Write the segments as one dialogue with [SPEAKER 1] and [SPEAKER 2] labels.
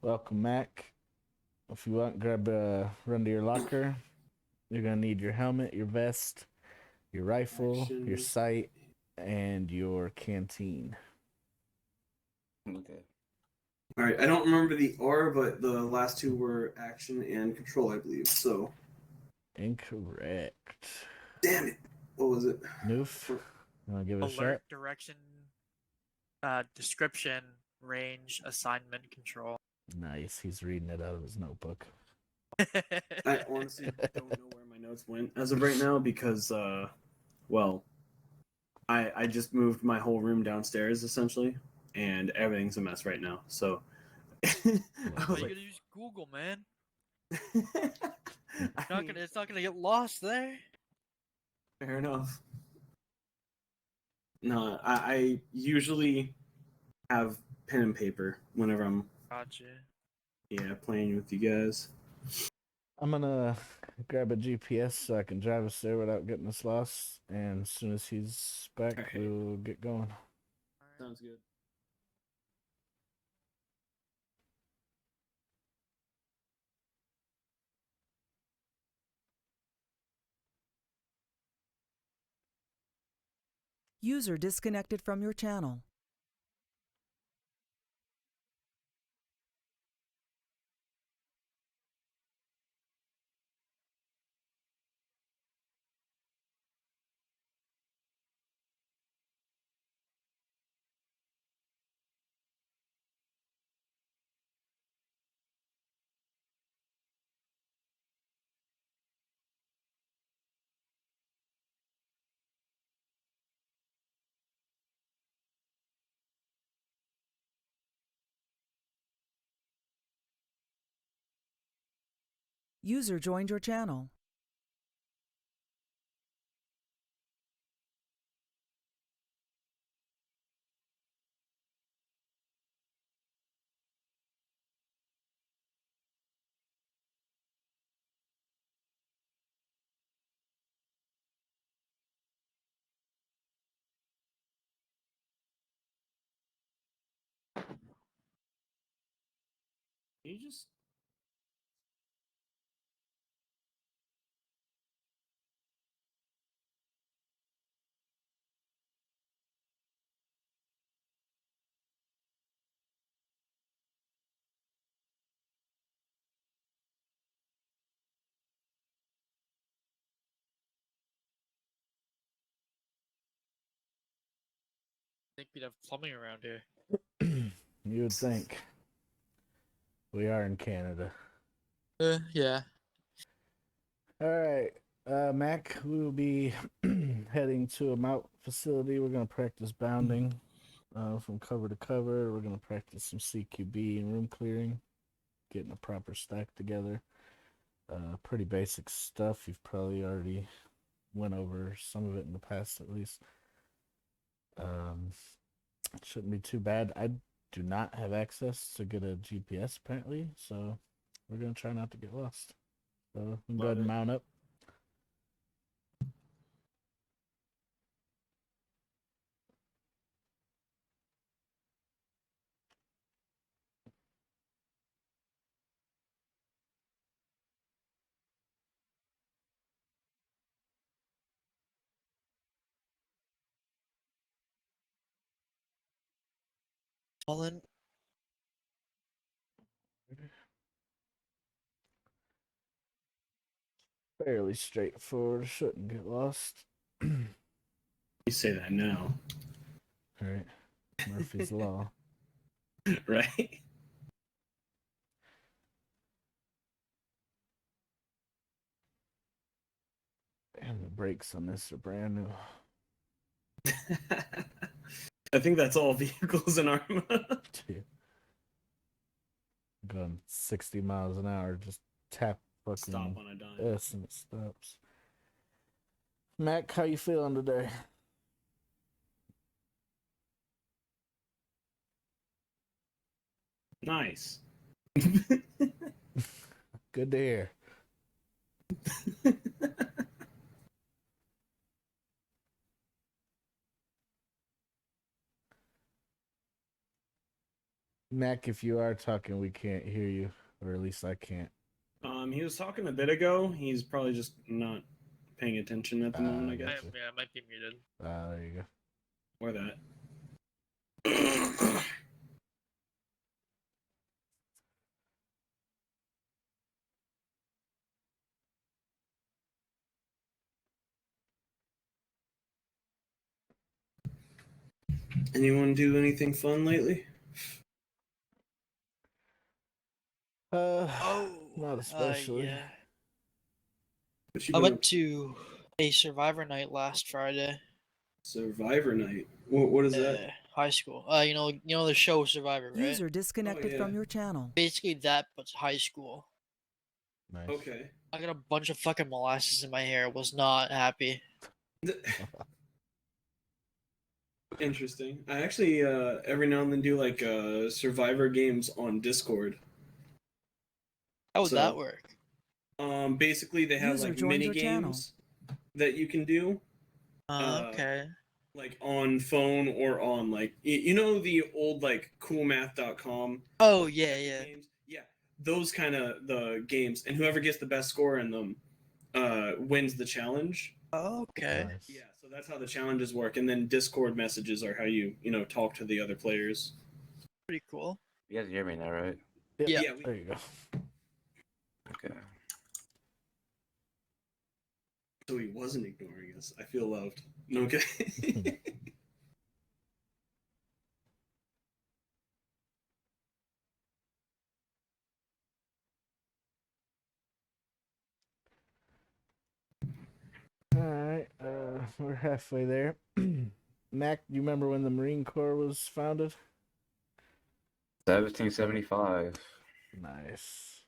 [SPEAKER 1] Welcome, Mac. If you want, run to your locker. You're gonna need your helmet, your vest, your rifle, your
[SPEAKER 2] Action.
[SPEAKER 1] sight, and your canteen.
[SPEAKER 3] Okay.
[SPEAKER 2] All right. I don't remember the R, but the last two were action and control, I believe. So,
[SPEAKER 1] Incorrect.
[SPEAKER 2] damn it. What was it?
[SPEAKER 1] Noof, you wanna give it a
[SPEAKER 4] Alert,
[SPEAKER 1] shot?
[SPEAKER 4] direction, description, range, assignment, control.
[SPEAKER 1] Nice. He's reading it out of his notebook.
[SPEAKER 2] I honestly don't know where my notes went as of right now because, well, I just moved my whole room downstairs essentially, and everything's a mess right now. So, I
[SPEAKER 4] Why
[SPEAKER 2] was
[SPEAKER 4] you
[SPEAKER 2] like,
[SPEAKER 4] gotta use Google, man?
[SPEAKER 2] I mean,
[SPEAKER 4] It's not gonna get lost there.
[SPEAKER 2] fair enough. No, I usually have pen and paper whenever I'm
[SPEAKER 4] Gotcha.
[SPEAKER 2] playing with you guys.
[SPEAKER 1] I'm gonna grab a GPS so I can drive us there without getting us lost. And as soon as he's back,
[SPEAKER 2] Alright.
[SPEAKER 1] we'll get going.
[SPEAKER 2] Sounds good.
[SPEAKER 5] User disconnected from your channel. User joined your channel.
[SPEAKER 2] You just
[SPEAKER 4] Think we'd have plumbing around here.
[SPEAKER 1] You would think. We are in Canada.
[SPEAKER 4] Yeah.
[SPEAKER 1] All right, Mac, we will be heading to a mount facility. We're going to practice bounding from cover to cover. We're going to practice some CQB and room clearing, getting a proper stack together. Pretty basic stuff. You've probably already went over some of it in the past, at least. It shouldn't be too bad. I do not have access to get a GPS, apparently, so we're going to try not to get lost. So we can go ahead and mount up.
[SPEAKER 4] Colin.
[SPEAKER 1] Fairly straightforward. Shouldn't get lost.
[SPEAKER 2] you say that now,
[SPEAKER 1] All right. Murphy's Law.
[SPEAKER 2] right?
[SPEAKER 1] And the brakes on this are brand new.
[SPEAKER 2] I think that's all vehicles in Arma.
[SPEAKER 1] Dude. Going 60 miles an hour. Just tap fucking
[SPEAKER 2] Stop on a dime.
[SPEAKER 1] S and it stops. Mac, how you feeling today?
[SPEAKER 2] Nice.
[SPEAKER 1] Good to hear. Mac, if you are talking, we can't hear you, or at least I can't.
[SPEAKER 2] He was talking a bit ago. He's probably just not paying attention at the moment, I guess.
[SPEAKER 1] Gotcha.
[SPEAKER 4] Yeah, I might be muted.
[SPEAKER 1] There you go.
[SPEAKER 2] Or that. Anyone do anything fun lately?
[SPEAKER 1] Not especially.
[SPEAKER 4] Yeah.
[SPEAKER 2] What you
[SPEAKER 4] I
[SPEAKER 2] been up
[SPEAKER 4] went to a Survivor night last Friday.
[SPEAKER 2] Survivor night. What is that?
[SPEAKER 4] High school. You know the show Survivor, right?
[SPEAKER 5] User disconnected
[SPEAKER 2] yeah.
[SPEAKER 5] from your channel.
[SPEAKER 4] Basically that, but high school.
[SPEAKER 1] Nice.
[SPEAKER 2] Okay.
[SPEAKER 4] I got a bunch of fucking molasses in my hair. Was not happy.
[SPEAKER 2] Interesting. I actually every now and then do like Survivor games on Discord.
[SPEAKER 4] How would
[SPEAKER 2] So-
[SPEAKER 4] that work?
[SPEAKER 2] Basically they have
[SPEAKER 5] User
[SPEAKER 2] like
[SPEAKER 5] joined
[SPEAKER 2] mini
[SPEAKER 5] your channel.
[SPEAKER 2] games that you can do.
[SPEAKER 4] Okay.
[SPEAKER 2] Like on phone or on like you know the old like coolmath.com
[SPEAKER 4] Oh yeah, yeah.
[SPEAKER 2] games. Yeah, those kind of the games, and whoever gets the best score in them wins the challenge.
[SPEAKER 4] Okay.
[SPEAKER 1] Nice.
[SPEAKER 2] Yeah, so that's how the challenges work, and then Discord messages are how you talk to the other players.
[SPEAKER 4] Pretty cool.
[SPEAKER 3] You guys hear me now, right?
[SPEAKER 1] Yep.
[SPEAKER 4] Yeah.
[SPEAKER 2] we-
[SPEAKER 1] There you go.
[SPEAKER 3] Okay.
[SPEAKER 2] So he wasn't ignoring us. I feel loved. No, okay.
[SPEAKER 1] All right. We're halfway there. Mac, do you remember when the Marine Corps was founded?
[SPEAKER 3] 1775.
[SPEAKER 1] Nice.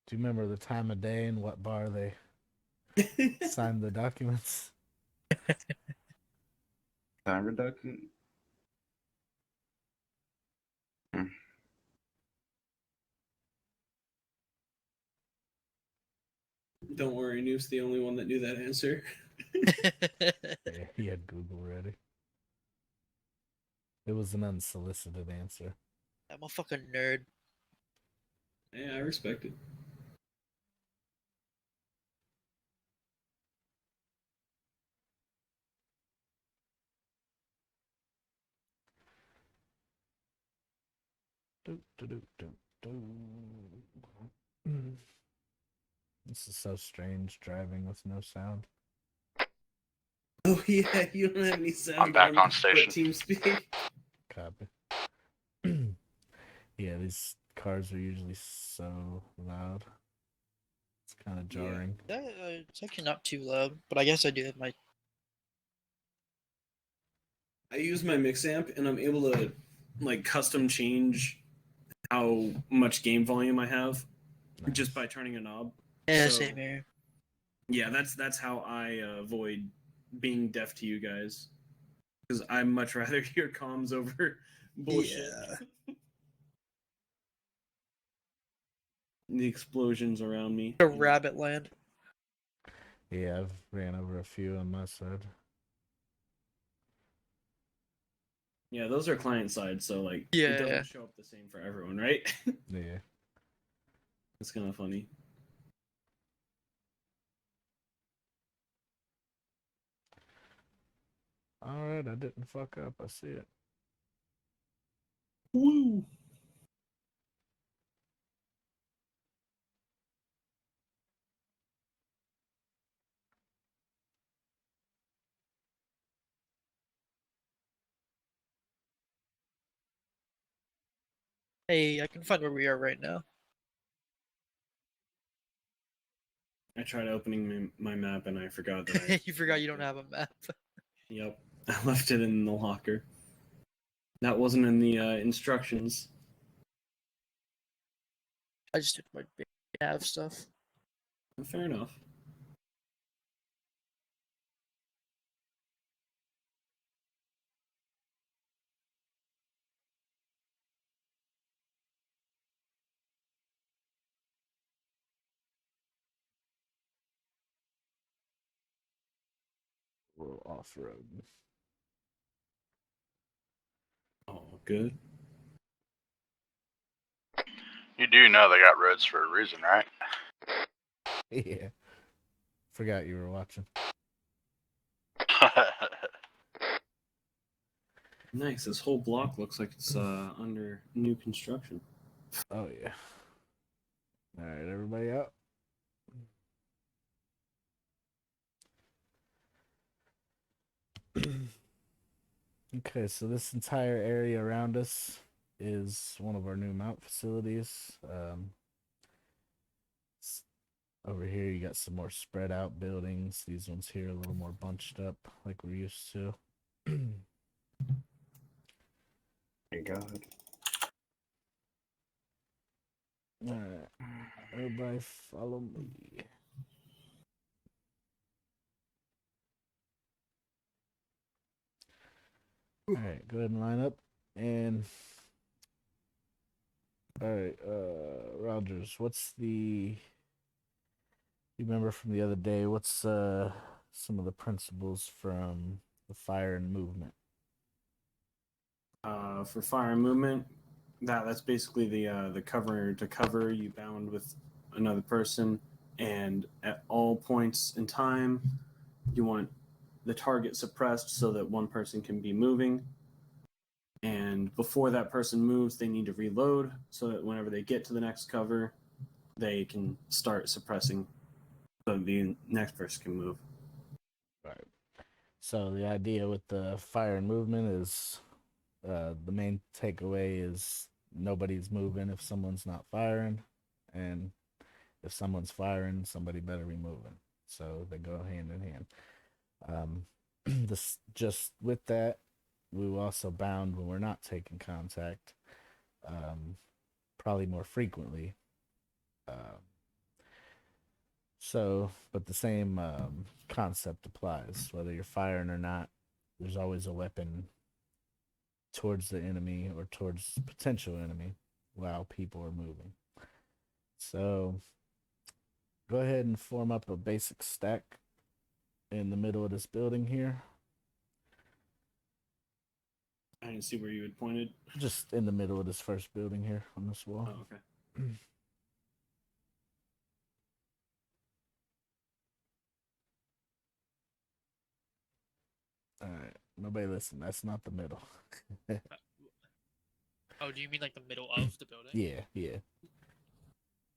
[SPEAKER 1] Do you remember the time of day and what bar they signed the documents?
[SPEAKER 3] Time reduction?
[SPEAKER 2] Don't worry, Noof's the only one that knew that answer.
[SPEAKER 1] Yeah, he had Google ready. It was an unsolicited answer.
[SPEAKER 4] I'm a fucking nerd.
[SPEAKER 2] Yeah, I respect it.
[SPEAKER 1] Do, do, do, do, do. This is so strange driving with no sound.
[SPEAKER 2] Oh yeah, you don't have any sound.
[SPEAKER 6] I'm back on
[SPEAKER 2] but
[SPEAKER 6] station.
[SPEAKER 2] TeamSpeak.
[SPEAKER 1] Copy. Yeah, these cars are usually so loud. It's kind of
[SPEAKER 2] Yeah.
[SPEAKER 1] jarring.
[SPEAKER 4] It's actually not too loud, but I guess I do have my.
[SPEAKER 2] I use my mix amp and I'm able to like custom change how much game volume I have just by turning a knob.
[SPEAKER 4] Yeah,
[SPEAKER 2] So-
[SPEAKER 4] same here.
[SPEAKER 2] Yeah, that's how I avoid being deaf to you guys. Because I'd much rather hear comms over bullshit. The explosions around me.
[SPEAKER 4] The rabbit land.
[SPEAKER 1] Yeah, I've ran over a few on my side.
[SPEAKER 2] Yeah, those are client side, so like
[SPEAKER 4] Yeah.
[SPEAKER 2] it doesn't show up the same for everyone, right?
[SPEAKER 1] Yeah.
[SPEAKER 2] It's kind of funny.
[SPEAKER 1] Alright, I didn't fuck up. I see it.
[SPEAKER 2] Woo!
[SPEAKER 4] Hey, I can find where we are right now.
[SPEAKER 2] I tried opening my map and I forgot that I
[SPEAKER 4] You forgot you don't have a map.
[SPEAKER 2] Yep. I left it in the locker. That wasn't in the instructions.
[SPEAKER 4] I just took my have stuff.
[SPEAKER 2] Fair enough.
[SPEAKER 1] off road.
[SPEAKER 2] Oh, good.
[SPEAKER 6] You do know they got roads for a reason, right?
[SPEAKER 1] Yeah. Forgot you were watching.
[SPEAKER 2] Nice. This whole block looks like it's under new construction.
[SPEAKER 1] Oh yeah. All right, everybody up. Okay, so this entire area around us is one of our new mount facilities. Over here, you got some more spread out buildings. These ones here a little more bunched up, like we're used to.
[SPEAKER 3] Thank God.
[SPEAKER 1] All right, everybody, follow me. All right, go ahead and line up. And all right, Rogers, what's the? You remember from the other day? What's some of the principles from the fire and movement?
[SPEAKER 2] For fire and movement, that's basically the cover to cover. You bound with another person, and at all points in time, you want the target suppressed so that one person can be moving. And before that person moves, they need to reload so that whenever they get to the next cover, they can start suppressing so the next person can move.
[SPEAKER 1] Right. So the idea with the fire and movement is the main takeaway is nobody's moving if someone's not firing, and if someone's firing, somebody better be moving. So they go hand in hand. This just with that, we will also bound when we're not taking contact, probably more frequently. But the same concept applies. Whether you're firing or not, there's always a weapon towards the enemy or towards potential enemy while people are moving. So go ahead and form up a basic stack in the middle of this building here.
[SPEAKER 2] I didn't see where you had pointed.
[SPEAKER 1] Just in the middle of this first building here on this wall.
[SPEAKER 2] Oh, okay.
[SPEAKER 1] All right. Nobody listen. That's not the middle.
[SPEAKER 4] Oh, do you mean like the middle of the building?
[SPEAKER 1] Yeah, yeah.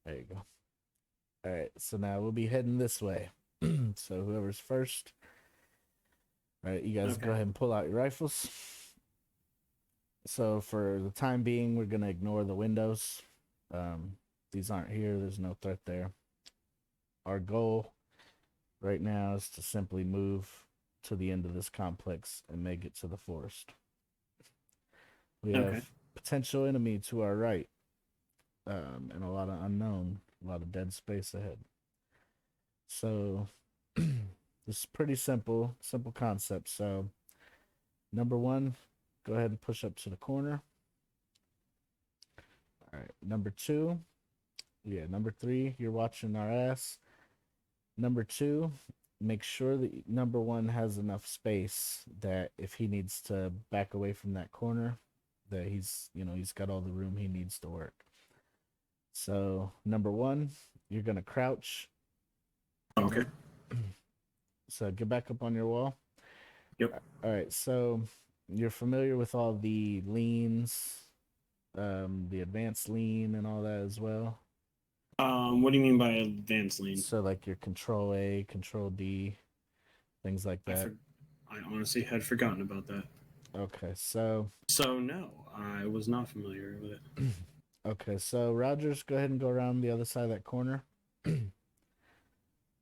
[SPEAKER 1] There you go. All right. So now we'll be heading this way. So whoever's first. All right. You guys go ahead and pull out your rifles. So for the time being, we're going to ignore the windows. These aren't here. There's no threat there. Our goal right now is to simply move to the end of this complex and make it to the forest. We have potential enemy to our right, and a lot of unknown, a lot of dead space ahead. So this is pretty simple concept. So number one, go ahead and push up to the corner. All right, number two, number three, you're watching our ass. Number two, make sure that number one has enough space that if he needs to back away from that corner, that he's got all the room he needs to work. So number one, you're gonna crouch.
[SPEAKER 2] Okay.
[SPEAKER 1] So get back up on your wall.
[SPEAKER 2] Yep.
[SPEAKER 1] All right. So you're familiar with all the leans, the advanced lean and all that as well.
[SPEAKER 2] What do you mean by advanced lean?
[SPEAKER 1] So like your Control A, Control D, things like that.
[SPEAKER 2] I honestly had forgotten about that.
[SPEAKER 1] Okay, so
[SPEAKER 2] no, I was not familiar with it.
[SPEAKER 1] Okay, so Rogers, go ahead and go around the other side of that corner.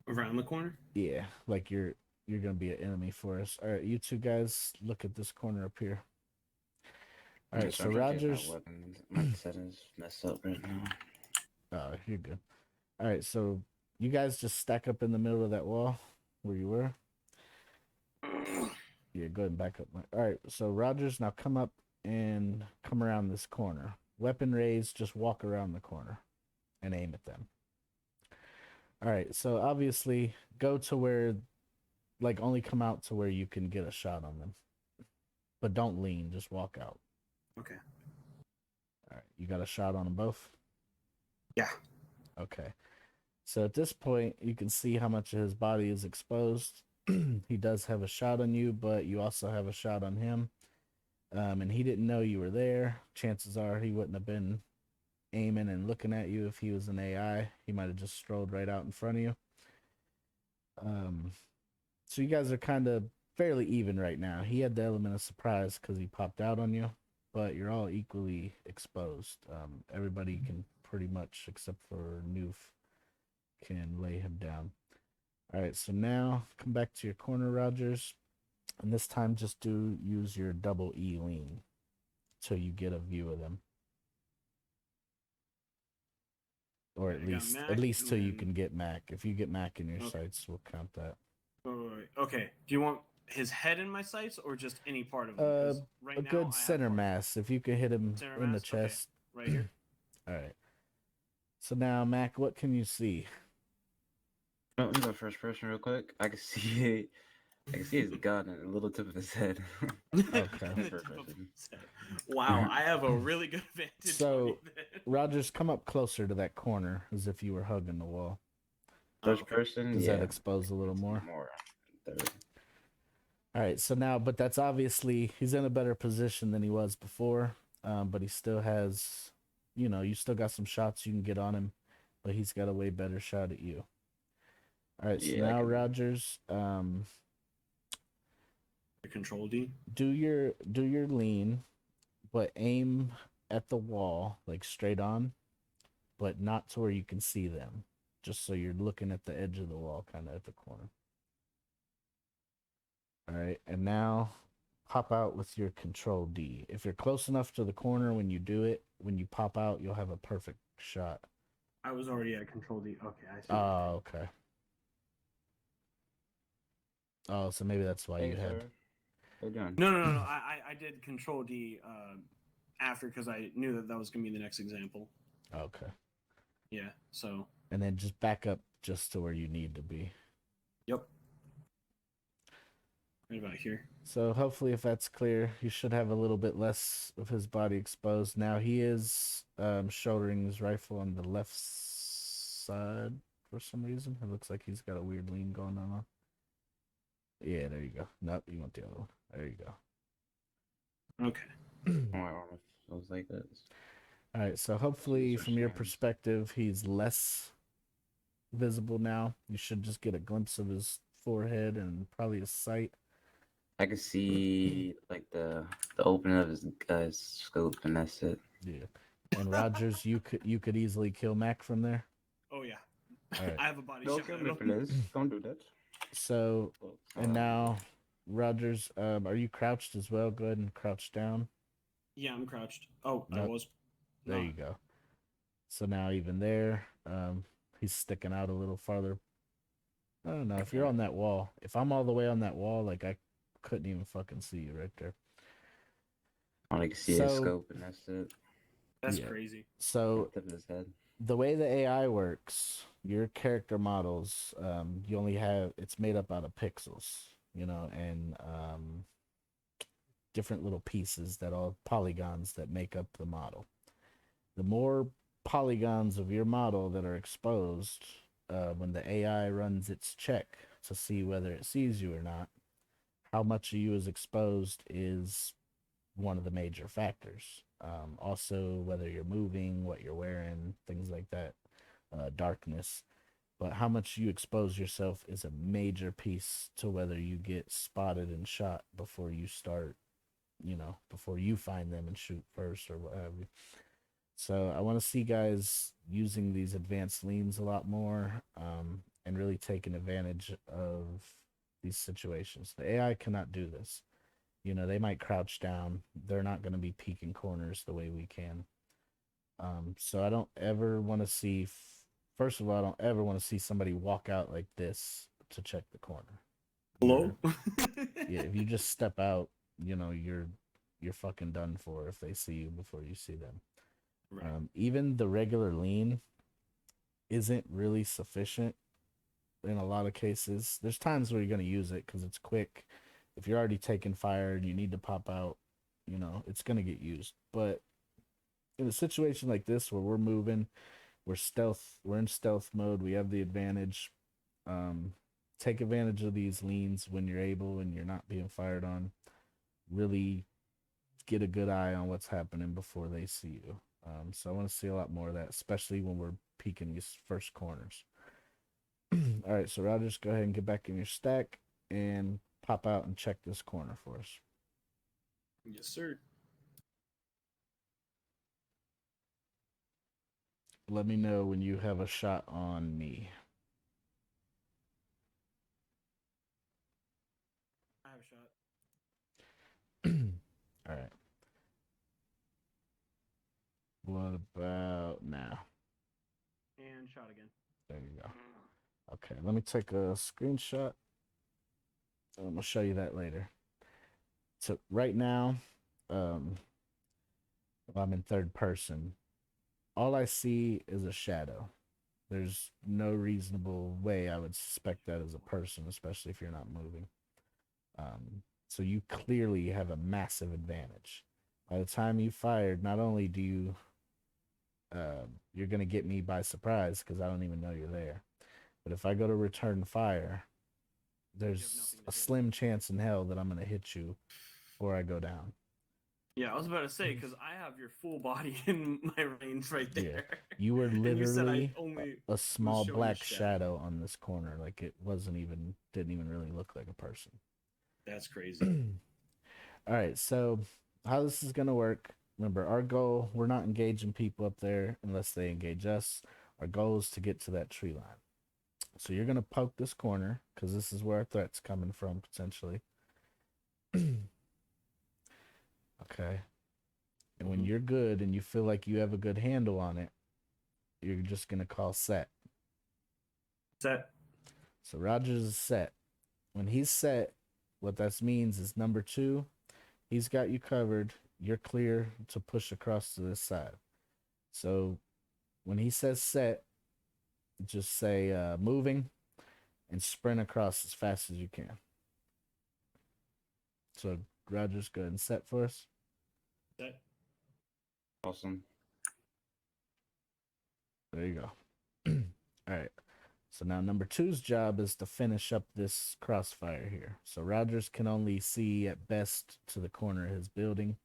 [SPEAKER 2] Around the corner?
[SPEAKER 1] Yeah, like you're gonna be an enemy for us. All right, you two guys, look at this corner up here. All right, so Rogers.
[SPEAKER 3] My settings messed up right now.
[SPEAKER 1] Oh, you're good. All right, so you guys just stack up in the middle of that wall where you were. Yeah, go ahead and back up. All right, so Rogers, now come up and come around this corner. Weapon raised, just walk around the corner and aim at them. All right, so obviously go to where like only come out to where you can get a shot on them. But don't lean, just walk out.
[SPEAKER 2] Okay.
[SPEAKER 1] All right, you got a shot on them both?
[SPEAKER 2] Yeah.
[SPEAKER 1] Okay. So at this point, you can see how much of his body is exposed. He does have a shot on you, but you also have a shot on him. And he didn't know you were there. Chances are he wouldn't have been aiming and looking at you if he was an AI. He might have just strolled right out in front of you. So you guys are kind of fairly even right now. He had the element of surprise because he popped out on you, but you're all equally exposed. Everybody can pretty much, except for Noof, can lay him down. All right, so now come back to your corner, Rogers, and this time just use your double E lean till you get a view of them, or
[SPEAKER 2] Okay, I got Mac,
[SPEAKER 1] at least
[SPEAKER 2] and
[SPEAKER 1] till you
[SPEAKER 2] then-
[SPEAKER 1] can get Mac. If you get Mac in your
[SPEAKER 2] Okay.
[SPEAKER 1] sights, we'll count that.
[SPEAKER 2] Wait. Okay. Do you want his head in my sights or just any part of him? 'Cause right
[SPEAKER 1] A
[SPEAKER 2] now,
[SPEAKER 1] good
[SPEAKER 2] I have
[SPEAKER 1] center
[SPEAKER 2] part-
[SPEAKER 1] mass. If you could hit him
[SPEAKER 2] Center
[SPEAKER 1] in the
[SPEAKER 2] mass? Okay.
[SPEAKER 1] chest.
[SPEAKER 2] Right here.
[SPEAKER 1] All right. So now, Mac, what can you see?
[SPEAKER 3] Oh, let me go first person real quick. I can see his gun and a little tip of his head.
[SPEAKER 1] Okay.
[SPEAKER 2] The tip of his head. Wow, I have a really good advantage.
[SPEAKER 1] So,
[SPEAKER 2] on you then.
[SPEAKER 1] Rogers, come up closer to that corner as if you were hugging the wall.
[SPEAKER 3] First
[SPEAKER 2] okay.
[SPEAKER 3] person,
[SPEAKER 1] Does
[SPEAKER 3] yeah.
[SPEAKER 1] that expose a little more?
[SPEAKER 3] More. Third.
[SPEAKER 1] All right. So now, but that's obviously he's in a better position than he was before. But he still has, you still got some shots you can get on him, but he's got a way better shot at you. All right. So
[SPEAKER 3] Yeah, I
[SPEAKER 1] now,
[SPEAKER 3] can-
[SPEAKER 1] Rogers,
[SPEAKER 2] The control D.
[SPEAKER 1] do your lean, but aim at the wall, like straight on, but not to where you can see them. Just so you're looking at the edge of the wall, kind of at the corner. All right, and now pop out with your control D. If you're close enough to the corner when you do it, when you pop out, you'll have a perfect shot.
[SPEAKER 2] I was already at control D. Okay, I see.
[SPEAKER 1] Oh, okay. Oh, so maybe that's why
[SPEAKER 3] Hey,
[SPEAKER 1] you had.
[SPEAKER 3] sir. How you doing?
[SPEAKER 2] No. I did control D after because I knew that was gonna be the next example.
[SPEAKER 1] Okay.
[SPEAKER 2] Yeah. So.
[SPEAKER 1] And then just back up just to where you need to be.
[SPEAKER 2] Yep. Right about here.
[SPEAKER 1] So hopefully, if that's clear, you should have a little bit less of his body exposed. Now he is shouldering his rifle on the left side for some reason. It looks like he's got a weird lean going on. Yeah, there you go. Nope, you want the other one. There you go.
[SPEAKER 2] Okay.
[SPEAKER 3] Oh, I don't know if it was like this.
[SPEAKER 1] All right, so hopefully,
[SPEAKER 3] These are
[SPEAKER 1] from your
[SPEAKER 3] strands.
[SPEAKER 1] perspective, he's less visible now. You should just get a glimpse of his forehead and probably his sight.
[SPEAKER 3] I can see like the opening of his scope, and that's it.
[SPEAKER 1] Yeah. And Rogers, you could easily kill Mac from there.
[SPEAKER 2] Oh yeah.
[SPEAKER 1] All right.
[SPEAKER 2] I have a body
[SPEAKER 3] Don't
[SPEAKER 2] shot.
[SPEAKER 3] kill
[SPEAKER 2] at
[SPEAKER 3] me
[SPEAKER 2] him.
[SPEAKER 3] for this. Don't do that.
[SPEAKER 1] So
[SPEAKER 3] Oh,
[SPEAKER 1] and now, Rogers, are you crouched as well? Go ahead and crouch down.
[SPEAKER 2] Yeah, I'm crouched. Oh, I
[SPEAKER 1] Nope.
[SPEAKER 2] was.
[SPEAKER 1] There
[SPEAKER 2] No.
[SPEAKER 1] you go. So now even there, he's sticking out a little farther. I don't know if you're on that wall. If I'm all the way on that wall, like I couldn't even fucking see you right there.
[SPEAKER 3] All I can see is
[SPEAKER 1] So-
[SPEAKER 3] scope, and that's it.
[SPEAKER 2] That's
[SPEAKER 1] Yeah.
[SPEAKER 2] crazy.
[SPEAKER 1] So
[SPEAKER 3] Tip of his head.
[SPEAKER 1] the way the AI works, your character models, you only have it's made up out of pixels, and different little pieces that are polygons that make up the model. The more polygons of your model that are exposed, when the AI runs its check to see whether it sees you or not, how much of you is exposed is one of the major factors. Also, whether you're moving, what you're wearing, things like that, darkness. But how much you expose yourself is a major piece to whether you get spotted and shot before you start, before you find them and shoot first or whatever. So I want to see guys using these advanced leans a lot more, and really taking advantage of these situations. The AI cannot do this. They might crouch down. They're not going to be peeking corners the way we can. So I don't ever want to see. First of all, I don't ever want to see somebody walk out like this to check the corner.
[SPEAKER 2] Hello.
[SPEAKER 1] Yeah, if you just step out, you're fucking done for if they see you before you see them.
[SPEAKER 2] Right.
[SPEAKER 1] Even the regular lean isn't really sufficient in a lot of cases. There's times where you're going to use it because it's quick. If you're already taking fire and you need to pop out, you know, it's going to get used. But in a situation like this where we're moving, we're in stealth mode, we have the advantage. Take advantage of these leans when you're able and you're not being fired on. Really get a good eye on what's happening before they see you. So I want to see a lot more of that, especially when we're peeking these first corners. All right, so Rogers, go ahead and get back in your stack and pop out and check this corner for us.
[SPEAKER 2] Yes, sir.
[SPEAKER 1] Let me know when you have a shot on me.
[SPEAKER 2] I have a shot.
[SPEAKER 1] All right. What about now?
[SPEAKER 2] And shot again.
[SPEAKER 1] There you go. Okay, let me take a screenshot. I'm gonna show you that later. So right now, I'm in third person. All I see is a shadow. There's no reasonable way I would suspect that as a person, especially if you're not moving. So you clearly have a massive advantage. By the time you fired, not only do you you're gonna get me by surprise because I don't even know you're there. But if I go to return fire, there's a slim chance in hell that I'm gonna hit you before I go down.
[SPEAKER 2] Yeah, I was about to say because I have your full body in my range right there.
[SPEAKER 1] Yeah, you were
[SPEAKER 2] And you said I
[SPEAKER 1] literally
[SPEAKER 2] only
[SPEAKER 1] a small
[SPEAKER 2] showing
[SPEAKER 1] black
[SPEAKER 2] a shadow.
[SPEAKER 1] shadow on this corner. Like it didn't even really look like a person.
[SPEAKER 2] That's crazy.
[SPEAKER 1] All right, so how this is gonna work? Remember, our goal, we're not engaging people up there unless they engage us. Our goal is to get to that tree line. So you're gonna poke this corner because this is where our threat's coming from potentially. Okay. And when you're good and you feel like you have a good handle on it, you're just gonna call set.
[SPEAKER 2] Set.
[SPEAKER 1] So Rogers is set. When he's set, what that means is number 2, he's got you covered. You're clear to push across to this side. So when he says set, just say moving and sprint across as fast as you can. So Rogers, go ahead and set for us.
[SPEAKER 2] Set.
[SPEAKER 3] Awesome.
[SPEAKER 1] There you go. All right. So now number 2's job is to finish up this crossfire here. So Rogers can only see at best to the corner of his building.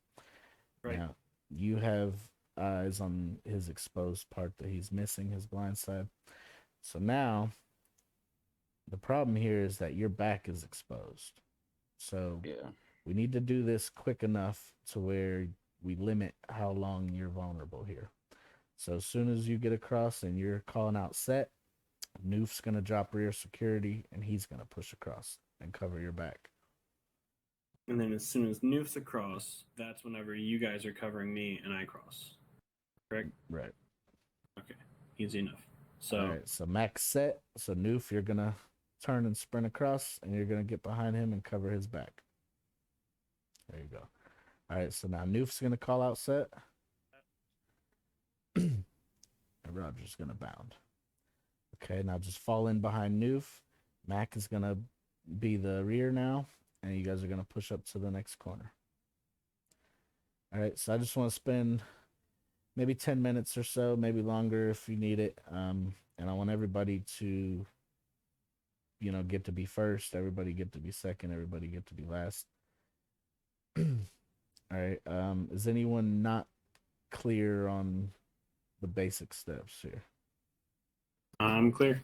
[SPEAKER 2] Right.
[SPEAKER 1] Now, you have eyes on his exposed part that he's missing, his blind side. So now, the problem here is that your back is exposed. So
[SPEAKER 3] Yeah.
[SPEAKER 1] we need to do this quick enough to where we limit how long you're vulnerable here. So as soon as you get across and you're calling out set, Noof's going to drop rear security and he's going to push across and cover your back.
[SPEAKER 2] And then as soon as Noof's across, that's whenever you guys are covering me and I cross. Correct?
[SPEAKER 1] Right.
[SPEAKER 2] Okay. Easy enough. So,
[SPEAKER 1] all right, so Max set. So Noof, you're going to turn and sprint across and you're going to get behind him and cover his back. There you go. All right, so now Noof's going to call out set. And Roger's going to bound. Okay, now just fall in behind Noof. Mac is going to be the rear now, and you guys are going to push up to the next corner. All right, so I just want to spend maybe 10 minutes or so, maybe longer if you need it. And I want everybody to, get to be first. Everybody get to be second. Everybody get to be last. All right, is anyone not clear on the basic steps here?
[SPEAKER 2] I'm clear.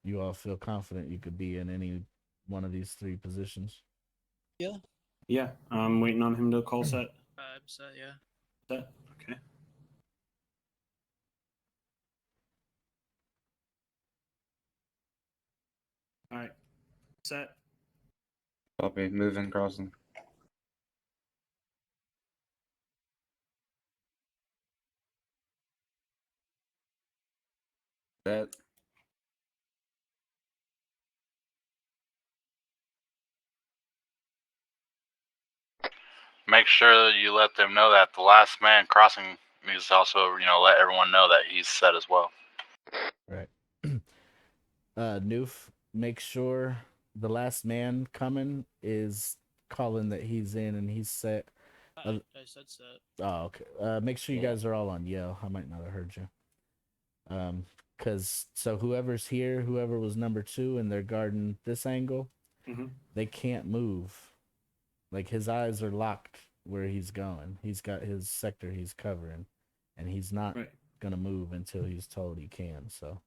[SPEAKER 1] You all feel confident you could be in any one of these 3 positions?
[SPEAKER 4] Yeah.
[SPEAKER 2] Yeah, I'm waiting on him to call set.
[SPEAKER 4] I'm set, yeah.
[SPEAKER 2] Set. Okay. All right. Set.
[SPEAKER 3] Copy. Moving, crossing. That.
[SPEAKER 6] Make sure that you let them know that the last man crossing needs to also, let everyone know that he's set as well.
[SPEAKER 1] Right. Noof, make sure the last man coming is calling that he's in and he's set.
[SPEAKER 4] I said set.
[SPEAKER 1] Oh, okay. Make sure you
[SPEAKER 3] Yeah.
[SPEAKER 1] guys are all on yell. I might not have heard you. Cause so whoever's here, whoever was number 2, and they're guarding this angle,
[SPEAKER 2] Mhm.
[SPEAKER 1] they can't move. Like his eyes are locked where he's going. He's got his sector he's covering, and he's not
[SPEAKER 2] Right.
[SPEAKER 1] gonna move until he's told he can. So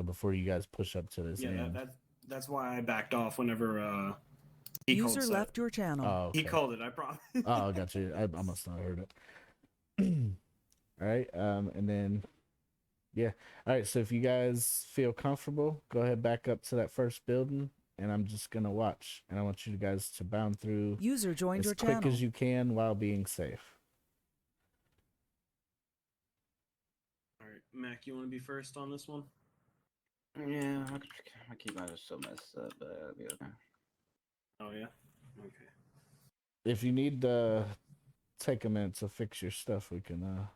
[SPEAKER 1] before you guys push up to this
[SPEAKER 2] Yeah,
[SPEAKER 1] end.
[SPEAKER 2] that's why I backed off whenever he called
[SPEAKER 5] User
[SPEAKER 2] set.
[SPEAKER 5] left your channel.
[SPEAKER 1] Oh, okay.
[SPEAKER 2] He called it, I promise.
[SPEAKER 1] Oh, got you. I must not have heard it. All right. And then, yeah. All right. So if you guys feel comfortable, go ahead back up to that first building, and I'm just gonna watch. And I want you guys to bound through
[SPEAKER 5] User joined
[SPEAKER 1] as
[SPEAKER 5] your
[SPEAKER 1] quick
[SPEAKER 5] channel.
[SPEAKER 1] as you can while being safe.
[SPEAKER 2] All right, Mac, you want to be first on this one?
[SPEAKER 3] Yeah, my keyboard is so messed up, but it'll be okay.
[SPEAKER 2] Oh yeah. Okay.
[SPEAKER 1] If you need to take a minute to fix your stuff, we can.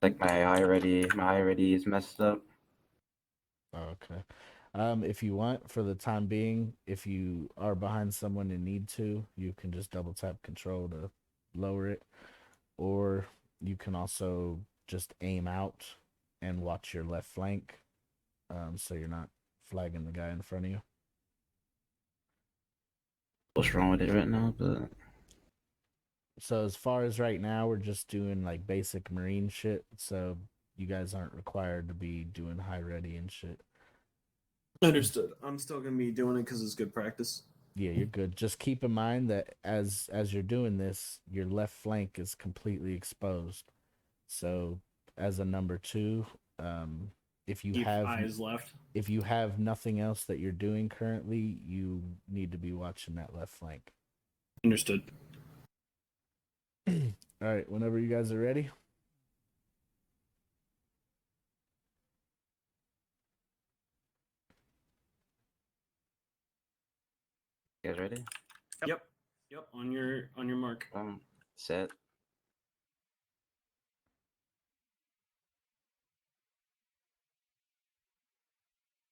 [SPEAKER 3] Like my eye already is messed up.
[SPEAKER 1] Okay. If you want, for the time being, if you are behind someone and need to, you can just double tap control to lower it, or you can also just aim out and watch your left flank, so you're not flagging the guy in front of you.
[SPEAKER 3] What's wrong with it right now? But
[SPEAKER 1] So as far as right now, we're just doing like basic marine shit. So you guys aren't required to be doing high ready and shit.
[SPEAKER 2] Understood. I'm still gonna be doing it because it's good practice.
[SPEAKER 1] Yeah, you're good. Just keep in mind that as you're doing this, your left flank is completely exposed. So as a number 2, if you
[SPEAKER 2] Keep
[SPEAKER 1] have
[SPEAKER 2] eyes left.
[SPEAKER 1] if you have nothing else that you're doing currently, you need to be watching that left flank.
[SPEAKER 2] Understood.
[SPEAKER 1] All right, whenever you guys are ready.
[SPEAKER 3] you guys ready?
[SPEAKER 2] Yep. Yep. On your mark.
[SPEAKER 3] Set.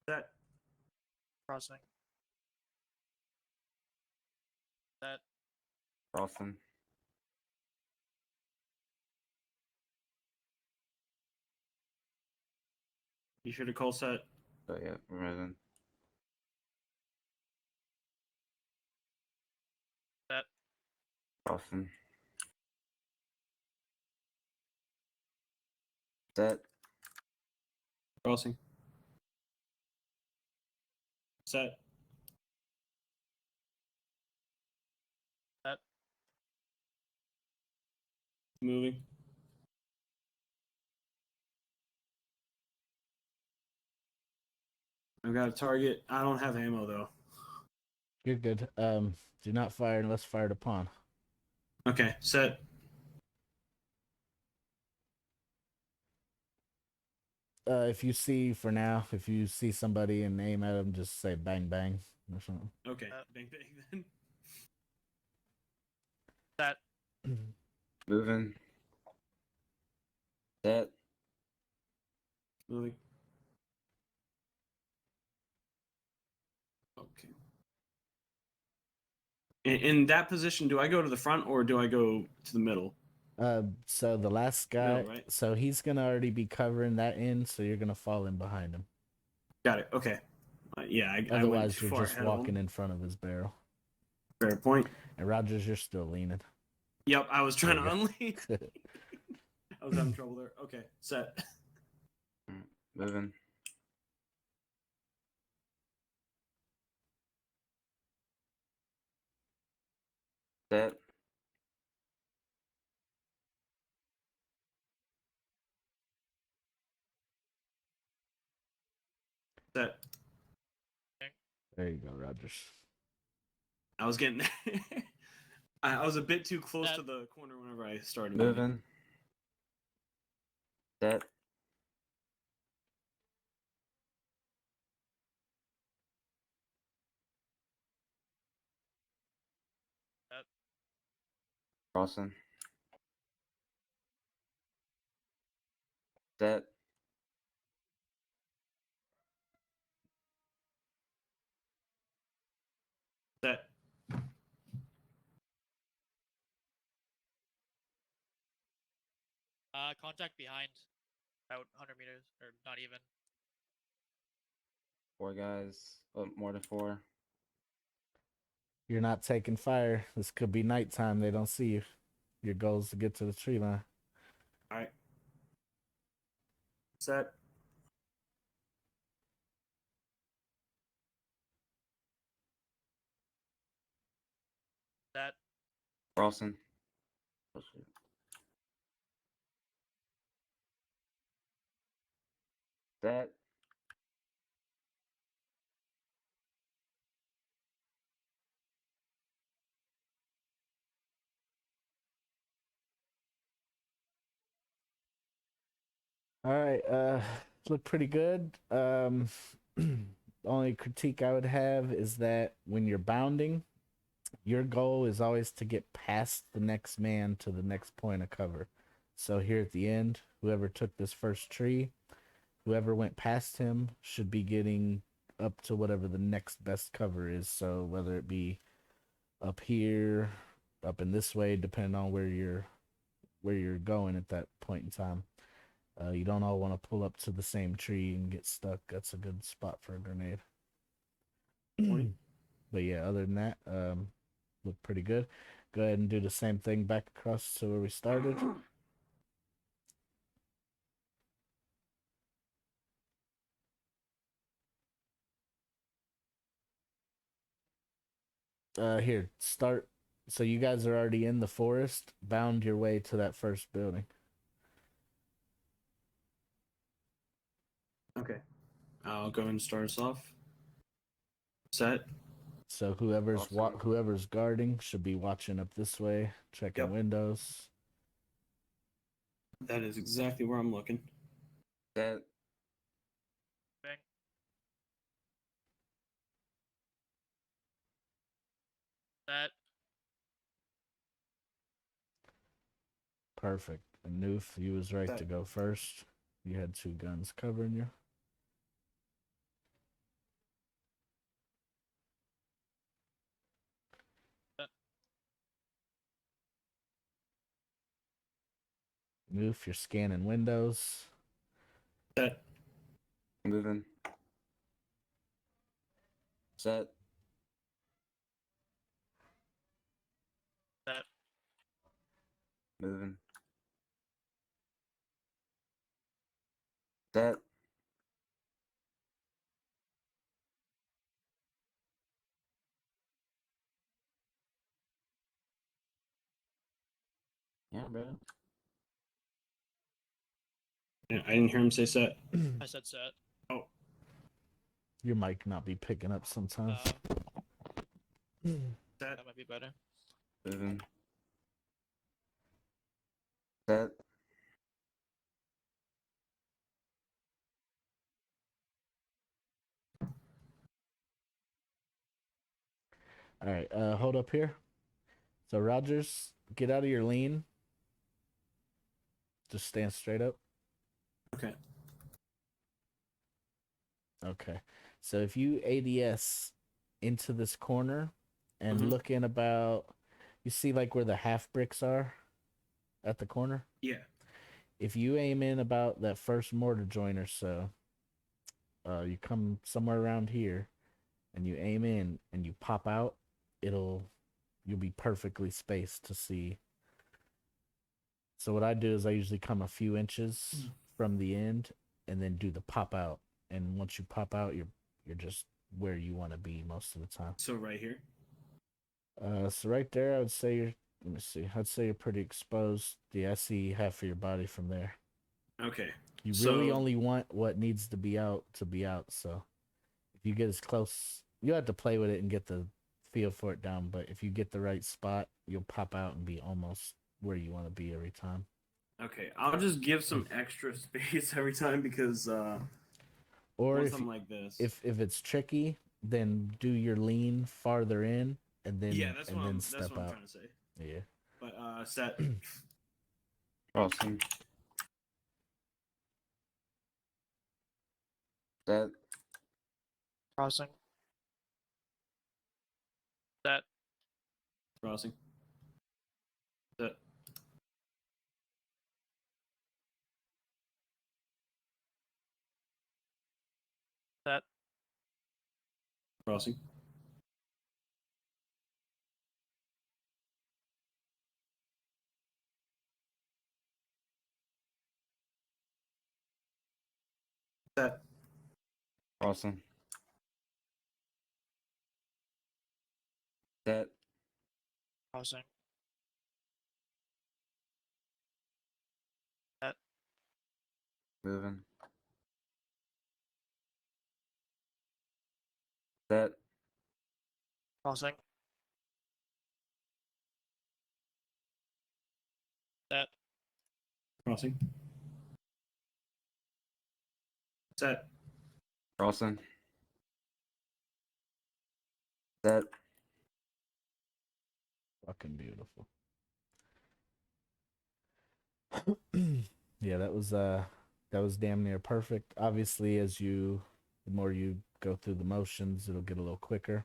[SPEAKER 2] Set.
[SPEAKER 4] Crossing. Set.
[SPEAKER 3] Crossing.
[SPEAKER 2] You should have called set.
[SPEAKER 3] Oh yeah, we're moving.
[SPEAKER 4] Set.
[SPEAKER 3] Crossing. Set.
[SPEAKER 2] Crossing. Set.
[SPEAKER 4] Set.
[SPEAKER 2] Moving. I've got a target. I don't have ammo though.
[SPEAKER 1] You're good. Do not fire unless fired upon.
[SPEAKER 2] Okay. Set.
[SPEAKER 1] If you see for now, if you see somebody and aim at them, just say bang bang or something.
[SPEAKER 2] Okay. Bang bang then.
[SPEAKER 4] Set.
[SPEAKER 3] Moving. Set.
[SPEAKER 2] Moving. Okay. In that position, do I go to the front or do I go to the middle?
[SPEAKER 1] So the last guy,
[SPEAKER 2] Middle, right?
[SPEAKER 1] so he's gonna already be covering that end, so you're gonna fall in behind him.
[SPEAKER 2] Got it. Okay. Yeah, I went
[SPEAKER 1] Otherwise,
[SPEAKER 2] too
[SPEAKER 1] you're
[SPEAKER 2] far
[SPEAKER 1] just
[SPEAKER 2] ahead of
[SPEAKER 1] walking
[SPEAKER 2] him.
[SPEAKER 1] in front of his barrel.
[SPEAKER 2] Fair point.
[SPEAKER 1] And Rogers, you're still leaning.
[SPEAKER 2] Yep, I was trying to
[SPEAKER 1] There
[SPEAKER 2] unleash. I was having trouble there. Okay, set.
[SPEAKER 3] Moving. Set.
[SPEAKER 2] Set.
[SPEAKER 1] There you go, Rogers.
[SPEAKER 2] I was getting I was a bit too close
[SPEAKER 4] Set.
[SPEAKER 2] to the corner whenever I started moving.
[SPEAKER 3] Moving. Set.
[SPEAKER 4] Set.
[SPEAKER 3] Crossing. Set.
[SPEAKER 4] Contact behind. About 100 meters, or not even.
[SPEAKER 3] 4 guys. Oh, more than 4.
[SPEAKER 1] You're not taking fire. This could be nighttime. They don't see you. Your goal is to get to the tree line.
[SPEAKER 2] All right. Set.
[SPEAKER 4] That.
[SPEAKER 3] Carlson. Oh, shit. That.
[SPEAKER 1] All right, look pretty good. Only critique I would have is that when you're bounding, your goal is always to get past the next man to the next point of cover. So here at the end, whoever took this first tree, whoever went past him should be getting up to whatever the next best cover is. So whether it be up here, up in this way, depending on where you're going at that point in time. You don't all want to pull up to the same tree and get stuck. That's a good spot for a grenade.
[SPEAKER 2] Point.
[SPEAKER 1] But yeah, other than that, look pretty good. Go ahead and do the same thing back across to where we started. Here, start. So you guys are already in the forest. Bound your way to that first building.
[SPEAKER 2] Okay. I'll go and start us off. Set.
[SPEAKER 1] So
[SPEAKER 3] Awesome.
[SPEAKER 1] whoever's guarding should be watching up this way, checking
[SPEAKER 2] Yep.
[SPEAKER 1] windows.
[SPEAKER 2] That is exactly where I'm looking.
[SPEAKER 3] That.
[SPEAKER 4] Bang. That.
[SPEAKER 1] Perfect. And Noof, you was right to go first. You had 2 guns covering you. Noof, you're scanning windows.
[SPEAKER 2] Set.
[SPEAKER 3] Moving. Set.
[SPEAKER 4] That.
[SPEAKER 3] Moving. Set. Yeah, bro.
[SPEAKER 2] Yeah, I didn't hear him say set.
[SPEAKER 4] I said set.
[SPEAKER 2] Oh.
[SPEAKER 1] Your mic not be picking up sometimes.
[SPEAKER 2] Set.
[SPEAKER 4] That might be better.
[SPEAKER 3] Moving. Set.
[SPEAKER 1] All right, hold up here. So Rogers, get out of your lean. Just stand straight up.
[SPEAKER 2] Okay.
[SPEAKER 1] Okay. So if you ADS into this corner and
[SPEAKER 2] Mhm.
[SPEAKER 1] look in about, you see like where the half bricks are at the corner?
[SPEAKER 2] Yeah.
[SPEAKER 1] If you aim in about that first mortar joint or so, you come somewhere around here and you aim in and you pop out, you'll be perfectly spaced to see. So what I do is I usually come a few inches from the end and then do the pop out. And once you pop out, you're just where you want to be most of the time.
[SPEAKER 2] So right here.
[SPEAKER 1] So right there, I would say let me see. I'd say you're pretty exposed. Yeah, I see half of your body from there.
[SPEAKER 2] Okay.
[SPEAKER 1] You
[SPEAKER 2] So-
[SPEAKER 1] really only want what needs to be out. So if you get as close, you have to play with it and get the feel for it down. But if you get the right spot, you'll pop out and be almost where you want to be every time.
[SPEAKER 2] Okay. I'll just give some extra space every time because
[SPEAKER 1] Or
[SPEAKER 2] once
[SPEAKER 1] if
[SPEAKER 2] I'm like this.
[SPEAKER 1] if it's tricky, then do your lean farther in and then
[SPEAKER 2] yeah, that's
[SPEAKER 1] and
[SPEAKER 2] what
[SPEAKER 1] then
[SPEAKER 2] I'm.
[SPEAKER 1] step
[SPEAKER 2] That's what I'm
[SPEAKER 1] out.
[SPEAKER 2] trying to say.
[SPEAKER 1] Yeah.
[SPEAKER 2] But set.
[SPEAKER 3] Awesome. Set.
[SPEAKER 4] Crossing. That.
[SPEAKER 2] Crossing. Set.
[SPEAKER 4] Set.
[SPEAKER 2] Crossing. Set.
[SPEAKER 3] Crossing. Set.
[SPEAKER 4] Crossing. Set.
[SPEAKER 3] Moving. Set.
[SPEAKER 4] Crossing. Set.
[SPEAKER 2] Crossing. Set.
[SPEAKER 3] Crossing. Set.
[SPEAKER 1] Fucking beautiful. Yeah, that was damn near perfect. Obviously, the more you go through the motions, it'll get a little quicker.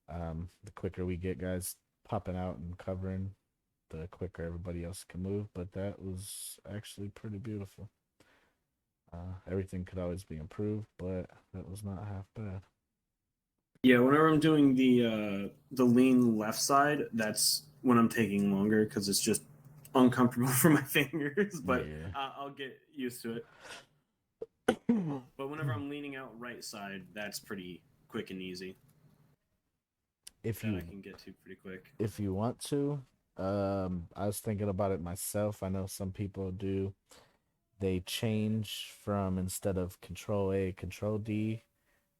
[SPEAKER 1] The quicker we get guys popping out and covering, the quicker everybody else can move. But that was actually pretty beautiful. Everything could always be improved, but that was not half bad.
[SPEAKER 2] Yeah, whenever I'm doing the lean left side, that's when I'm taking longer because it's just uncomfortable for my fingers. But
[SPEAKER 1] Yeah.
[SPEAKER 2] I'll get used to it. But whenever I'm leaning out right side, that's pretty quick and easy.
[SPEAKER 1] If
[SPEAKER 2] That
[SPEAKER 1] you
[SPEAKER 2] I can get to pretty quick.
[SPEAKER 1] if you want to, I was thinking about it myself. I know some people do. They change from, instead of Control A, Control D,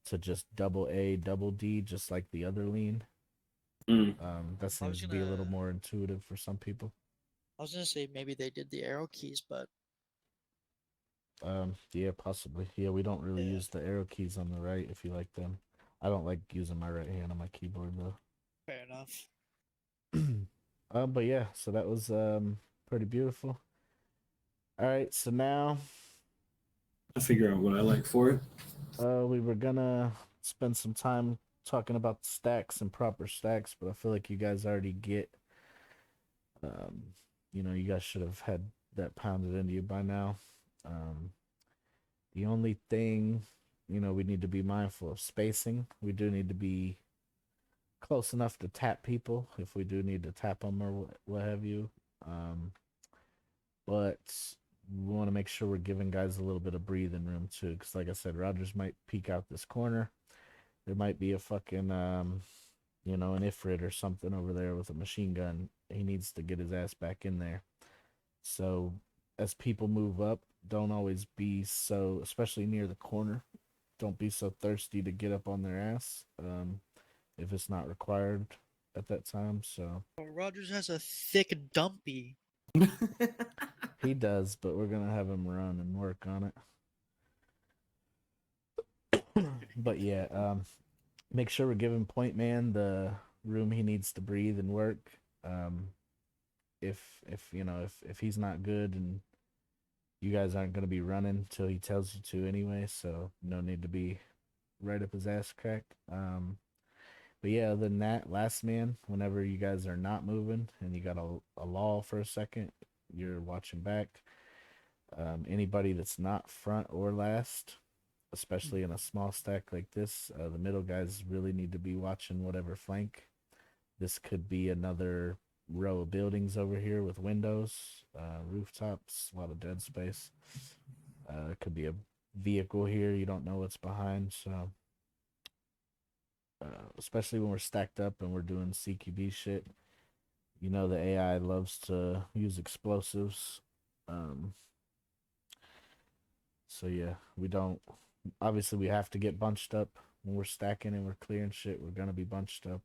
[SPEAKER 1] to just double A, double D, just like the other lean.
[SPEAKER 2] Mm.
[SPEAKER 1] That seems to be a little more intuitive for some people.
[SPEAKER 4] I was gonna say maybe they did the arrow keys, but
[SPEAKER 1] Yeah, possibly. Yeah, we don't really
[SPEAKER 4] Yeah.
[SPEAKER 1] use the arrow keys on the right if you like them. I don't like using my right hand on my keyboard though.
[SPEAKER 4] fair enough.
[SPEAKER 1] But yeah, so that was pretty beautiful. All right, so now
[SPEAKER 2] I'll figure out what I like for it.
[SPEAKER 1] we were gonna spend some time talking about the stacks and proper stacks, but I feel like you guys already get you guys should have had that pounded into you by now. The only thing, we need to be mindful of spacing. We do need to be close enough to tap people if we do need to tap them or what have you. But we want to make sure we're giving guys a little bit of breathing room too, because like I said, Rogers might peek out this corner. There might be a fucking an Ifrit or something over there with a machine gun. He needs to get his ass back in there. So as people move up, don't always be so, especially near the corner, don't be so thirsty to get up on their ass if it's not required at that time. So
[SPEAKER 4] But Rogers has a thick dumpy.
[SPEAKER 1] he does, but we're gonna have him run and work on it. But yeah, make sure we're giving Point Man the room he needs to breathe and work. If he's not good, and you guys aren't gonna be running till he tells you to anyway, so no need to be right up his ass crack. But yeah, other than that, last man, whenever you guys are not moving and you got a lull for a second, you're watching back. Anybody that's not front or last, especially in a small stack like this, the middle guys really need to be watching whatever flank. This could be another row of buildings over here with windows, rooftops, a lot of dead space. It could be a vehicle here. You don't know what's behind, so especially when we're stacked up and we're doing CQB shit. The AI loves to use explosives. So yeah, we don't. Obviously, we have to get bunched up when we're stacking and we're clearing shit. We're gonna be bunched up.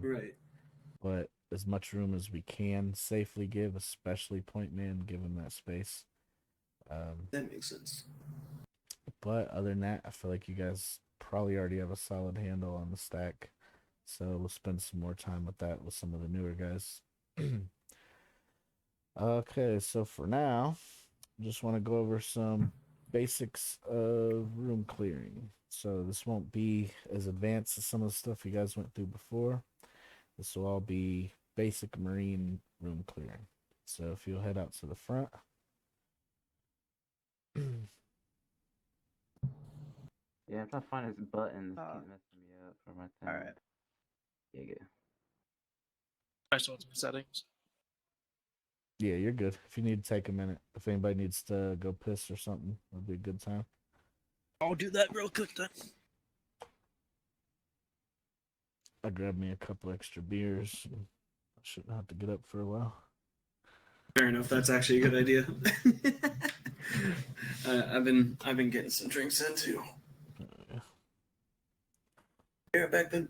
[SPEAKER 2] Right.
[SPEAKER 1] But as much room as we can safely give, especially Point Man, give him that space.
[SPEAKER 2] That makes sense.
[SPEAKER 1] But other than that, I feel like you guys probably already have a solid handle on the stack. So we'll spend some more time with that with some of the newer guys. Okay, so for now, just want to go over some basics of room clearing. So this won't be as advanced as some of the stuff you guys went through before. This will all be basic marine room clearing. So if you'll head out to the front.
[SPEAKER 3] Yeah, I'm trying to find this button. This
[SPEAKER 4] Uh,
[SPEAKER 3] keeps messing me up for my thing.
[SPEAKER 4] Alright.
[SPEAKER 3] Yeah, yeah.
[SPEAKER 4] I just want some settings.
[SPEAKER 1] Yeah, you're good. If you need to take a minute, if anybody needs to go piss or something, it'll be a good time.
[SPEAKER 4] I'll do that real quick then.
[SPEAKER 1] I grabbed me a couple extra beers. I shouldn't have to get up for a while.
[SPEAKER 2] Fair enough. That's actually a good idea. I've been getting some drinks in too.
[SPEAKER 1] Yeah.
[SPEAKER 2] Be right back then.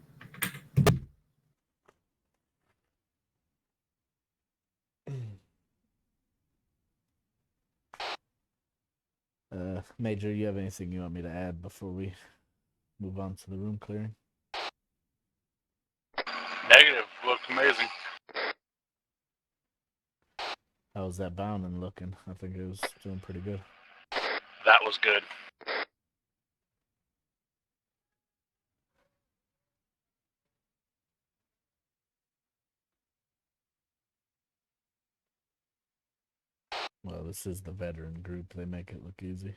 [SPEAKER 1] Major, you have anything you want me to add before we move on to the room clearing?
[SPEAKER 6] Negative. Looked amazing.
[SPEAKER 1] How's that bounding looking? I think it was doing pretty good.
[SPEAKER 6] That was good.
[SPEAKER 1] Well, this is the veteran group. They make it look easy.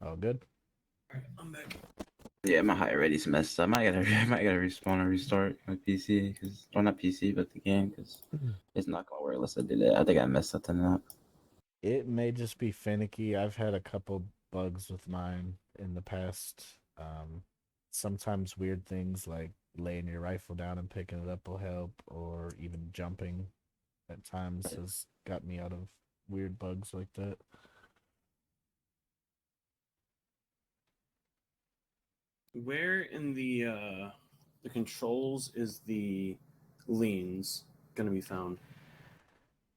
[SPEAKER 1] All good?
[SPEAKER 2] Alright, I'm back.
[SPEAKER 3] Yeah, my height already's messed up. I might gotta respawn and restart my PC, cause, or not PC, but the game, cause it's not gonna work unless I do that. I think I messed something up.
[SPEAKER 1] It may just be finicky. I've had a couple bugs with mine in the past. Sometimes weird things like laying your rifle down and picking it up will help, or even jumping at times has got me out of weird bugs like that.
[SPEAKER 2] Where in the controls is the leans gonna be found?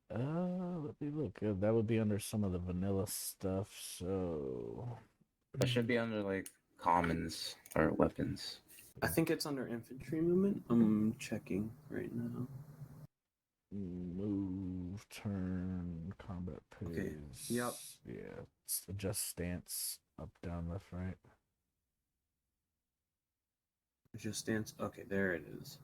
[SPEAKER 1] Let me look. That would be under some of the vanilla stuff. So
[SPEAKER 3] That should be under like commons or weapons.
[SPEAKER 2] I think it's under infantry movement. I'm checking right now.
[SPEAKER 1] move, turn, combat pace.
[SPEAKER 2] Okay, yep.
[SPEAKER 1] Yeah. Adjust stance. Up, down, left, right.
[SPEAKER 2] Just stance. Okay, there it is.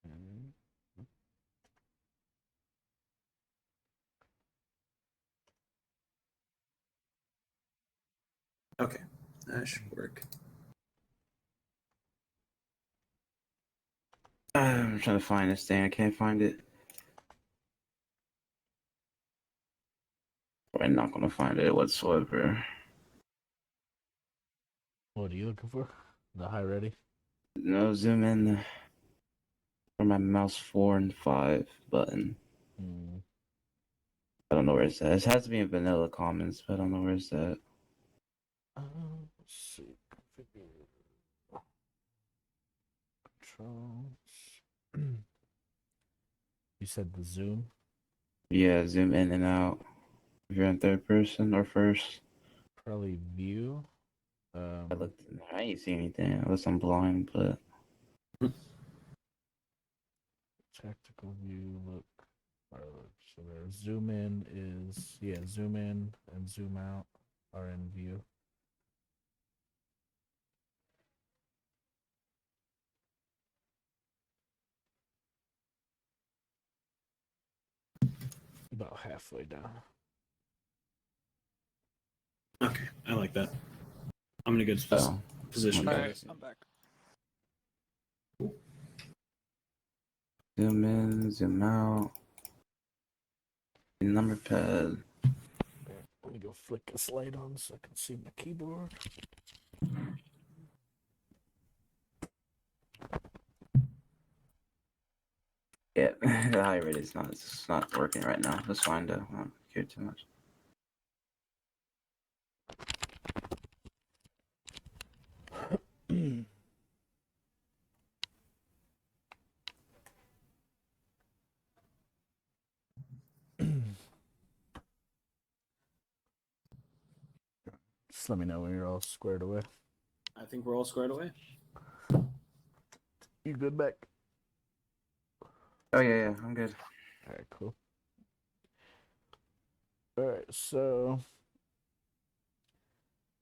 [SPEAKER 1] Mm.
[SPEAKER 2] Okay, that should work.
[SPEAKER 3] I'm trying to find this thing. I can't find it. I'm not gonna find it whatsoever.
[SPEAKER 1] What are you looking for? The high ready?
[SPEAKER 3] No, zoom in for my mouse 4 and 5 button.
[SPEAKER 1] Mm.
[SPEAKER 3] I don't know where it's at. It has to be in vanilla commons, but I don't know where it's at.
[SPEAKER 1] Let's see. Configure. Controls. You said the zoom?
[SPEAKER 3] Yeah, zoom in and out. If you're in third person or first.
[SPEAKER 1] Probably view.
[SPEAKER 3] I looked in there. I ain't see anything unless I'm blind, but
[SPEAKER 1] Tactical view, look. So there, zoom in is, yeah, zoom in and zoom out are in view. About halfway down.
[SPEAKER 2] Okay, I like that. I'm in a good
[SPEAKER 3] oh.
[SPEAKER 2] position for
[SPEAKER 3] Okay.
[SPEAKER 4] Alright,
[SPEAKER 2] this.
[SPEAKER 4] I'm back.
[SPEAKER 3] Zoom in, zoom out. Number pad.
[SPEAKER 1] Let me go flick this light on so I can see my keyboard.
[SPEAKER 3] Yeah, the high rate is not. It's not working right now. That's fine though. I don't care too much.
[SPEAKER 1] Just let me know when you're all squared away.
[SPEAKER 2] I think we're all squared away.
[SPEAKER 1] You good, Beck?
[SPEAKER 3] Oh yeah, I'm good.
[SPEAKER 1] All right, cool. All right, so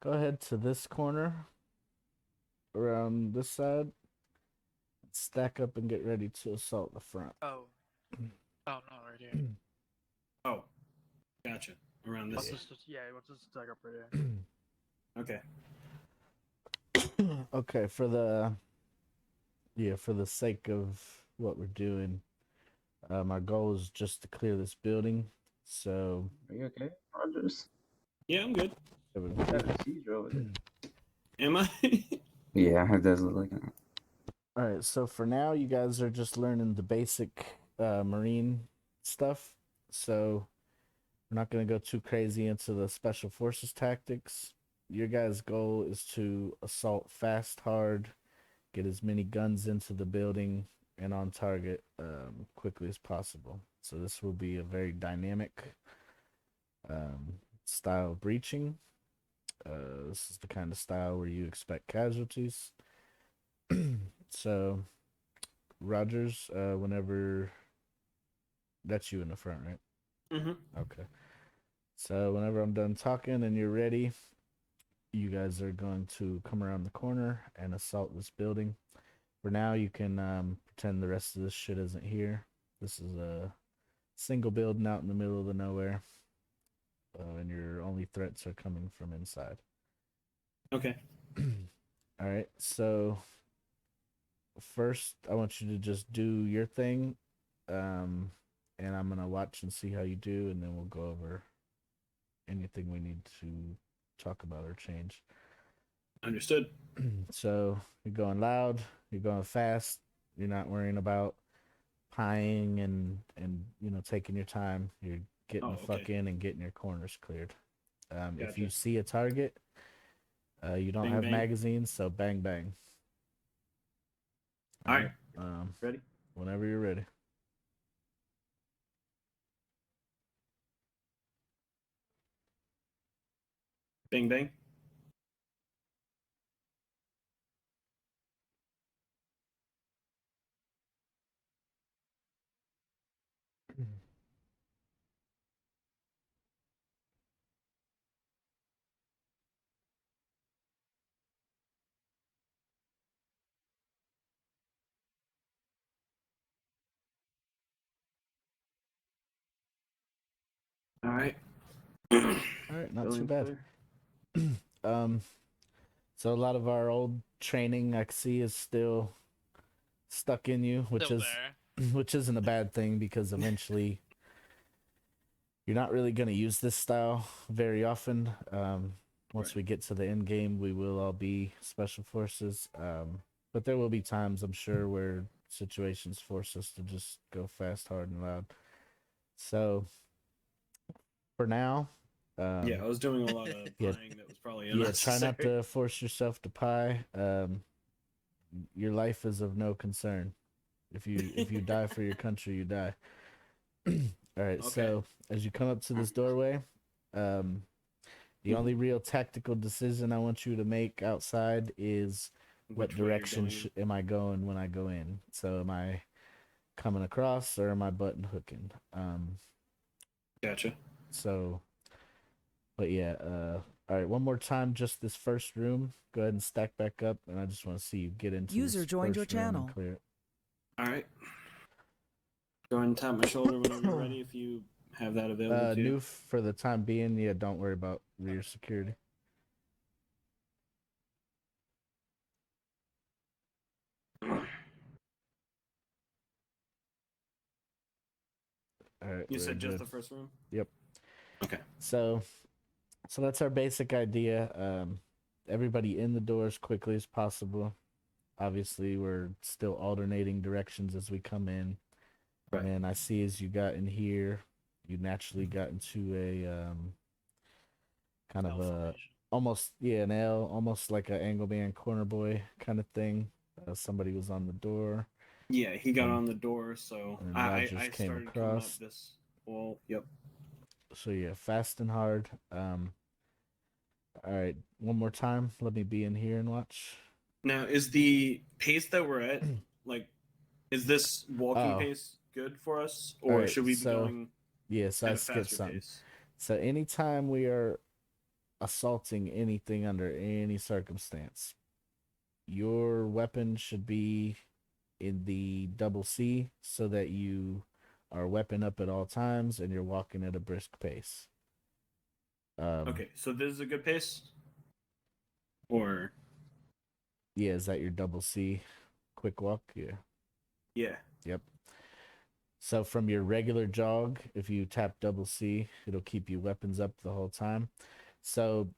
[SPEAKER 1] go ahead to this corner around this side. Stack up and get ready to assault the front.
[SPEAKER 4] Oh. Oh, no, right here.
[SPEAKER 2] Oh, gotcha. Around this.
[SPEAKER 4] What's this? Yeah, what's this stack up right here?
[SPEAKER 2] Okay.
[SPEAKER 1] Okay, for the sake of what we're doing, my goal is just to clear this building. So
[SPEAKER 3] Are you okay, Rogers?
[SPEAKER 2] Yeah, I'm good.
[SPEAKER 3] Got a seizure over there.
[SPEAKER 2] Am I?
[SPEAKER 3] Yeah, it does look like it.
[SPEAKER 1] all right, so for now, you guys are just learning the basic marine stuff. So we're not going to go too crazy into the special forces tactics. Your guys' goal is to assault fast, hard, get as many guns into the building and on target quickly as possible. So this will be a very dynamic style of breaching. This is the kind of style where you expect casualties. So, Rogers, whenever that's you in the front, right?
[SPEAKER 2] Mm-hmm.
[SPEAKER 1] Okay. So whenever I'm done talking and you're ready, you guys are going to come around the corner and assault this building. For now, you can pretend the rest of this shit isn't here. This is a single building out in the middle of the nowhere, and your only threats are coming from inside.
[SPEAKER 2] Okay.
[SPEAKER 1] All right, so first, I want you to just do your thing, and I'm gonna watch and see how you do, and then we'll go over anything we need to talk about or change.
[SPEAKER 2] Understood.
[SPEAKER 1] So you're going loud, you're going fast, you're not worrying about pieing and taking your time. You're getting
[SPEAKER 2] Oh,
[SPEAKER 1] the fuck
[SPEAKER 2] okay.
[SPEAKER 1] in and getting your corners cleared. If
[SPEAKER 2] Gotcha.
[SPEAKER 1] you see a target, you don't
[SPEAKER 2] Bang,
[SPEAKER 1] have
[SPEAKER 2] bang.
[SPEAKER 1] magazines, so bang bang.
[SPEAKER 2] All right.
[SPEAKER 1] Ready? Whenever you're ready.
[SPEAKER 2] Bang, bang. All right.
[SPEAKER 1] All right, not too
[SPEAKER 2] Building
[SPEAKER 1] bad.
[SPEAKER 2] clear.
[SPEAKER 1] So a lot of our old training I see is still stuck in you, which
[SPEAKER 4] Still
[SPEAKER 1] is
[SPEAKER 4] there.
[SPEAKER 1] which isn't a bad thing because eventually you're not really going to use this style very often. Once
[SPEAKER 2] Right.
[SPEAKER 1] we get to the end game, we will all be special forces. But there will be times, I'm sure, where situations force us to just go fast, hard, and loud. So for now,
[SPEAKER 2] Yeah, I was doing a lot of
[SPEAKER 1] yeah,
[SPEAKER 2] pieing that was probably
[SPEAKER 1] yeah, try
[SPEAKER 2] unnecessary.
[SPEAKER 1] not to force yourself to pie. Your life is of no concern. If you die for your country, you die. All right,
[SPEAKER 2] Okay.
[SPEAKER 1] so as you come up to this doorway, the only real tactical decision I want you to make outside is what
[SPEAKER 2] Which way you're
[SPEAKER 1] direction
[SPEAKER 2] going.
[SPEAKER 1] am I going when I go in? So am I coming across or am I button hooking?
[SPEAKER 2] Gotcha.
[SPEAKER 1] So, but yeah, all right, one more time, just this first room. Go ahead and stack back up, and I just want to see you get into
[SPEAKER 5] User
[SPEAKER 1] this
[SPEAKER 5] joined your
[SPEAKER 1] first room and
[SPEAKER 5] channel.
[SPEAKER 1] clear it.
[SPEAKER 2] All right. Go ahead and tap my shoulder whenever you're ready if you have that available to you.
[SPEAKER 1] New for the time being. Yeah, don't worry about rear security. All right,
[SPEAKER 2] You
[SPEAKER 1] very
[SPEAKER 2] said just
[SPEAKER 1] good.
[SPEAKER 2] the first room?
[SPEAKER 1] Yep.
[SPEAKER 2] Okay.
[SPEAKER 1] So that's our basic idea. Everybody in the door as quickly as possible. Obviously, we're still alternating directions as we come in.
[SPEAKER 2] Right.
[SPEAKER 1] And I see as you got in here, you naturally got into a kind of
[SPEAKER 4] L
[SPEAKER 1] a
[SPEAKER 4] formation.
[SPEAKER 1] almost an L, almost like a angle man corner boy kind of thing. Somebody was on the door,
[SPEAKER 2] Yeah, he got
[SPEAKER 1] and
[SPEAKER 2] on the door, so
[SPEAKER 1] and
[SPEAKER 2] I
[SPEAKER 1] Rogers came
[SPEAKER 2] started coming up
[SPEAKER 1] across.
[SPEAKER 2] this wall. Yep.
[SPEAKER 1] So yeah, fast and hard. All right, one more time. Let me be in here and watch.
[SPEAKER 2] Now, is the pace that we're at like, is this walking
[SPEAKER 1] Oh,
[SPEAKER 2] pace good for us,
[SPEAKER 1] all
[SPEAKER 2] or
[SPEAKER 1] right.
[SPEAKER 2] should we be
[SPEAKER 1] So
[SPEAKER 2] going
[SPEAKER 1] yes, I
[SPEAKER 2] at a
[SPEAKER 1] skipped
[SPEAKER 2] faster
[SPEAKER 1] something.
[SPEAKER 2] pace?
[SPEAKER 1] So anytime we are assaulting anything under any circumstance, your weapon should be in the double C so that you are weapon up at all times and you're walking at a brisk pace.
[SPEAKER 2] Okay, so this is a good pace, or
[SPEAKER 1] Yeah, is that your double C quick walk? Yeah.
[SPEAKER 2] yeah.
[SPEAKER 1] Yep. So from your regular jog, if you tap double C, it'll keep you weapons up the whole time. So,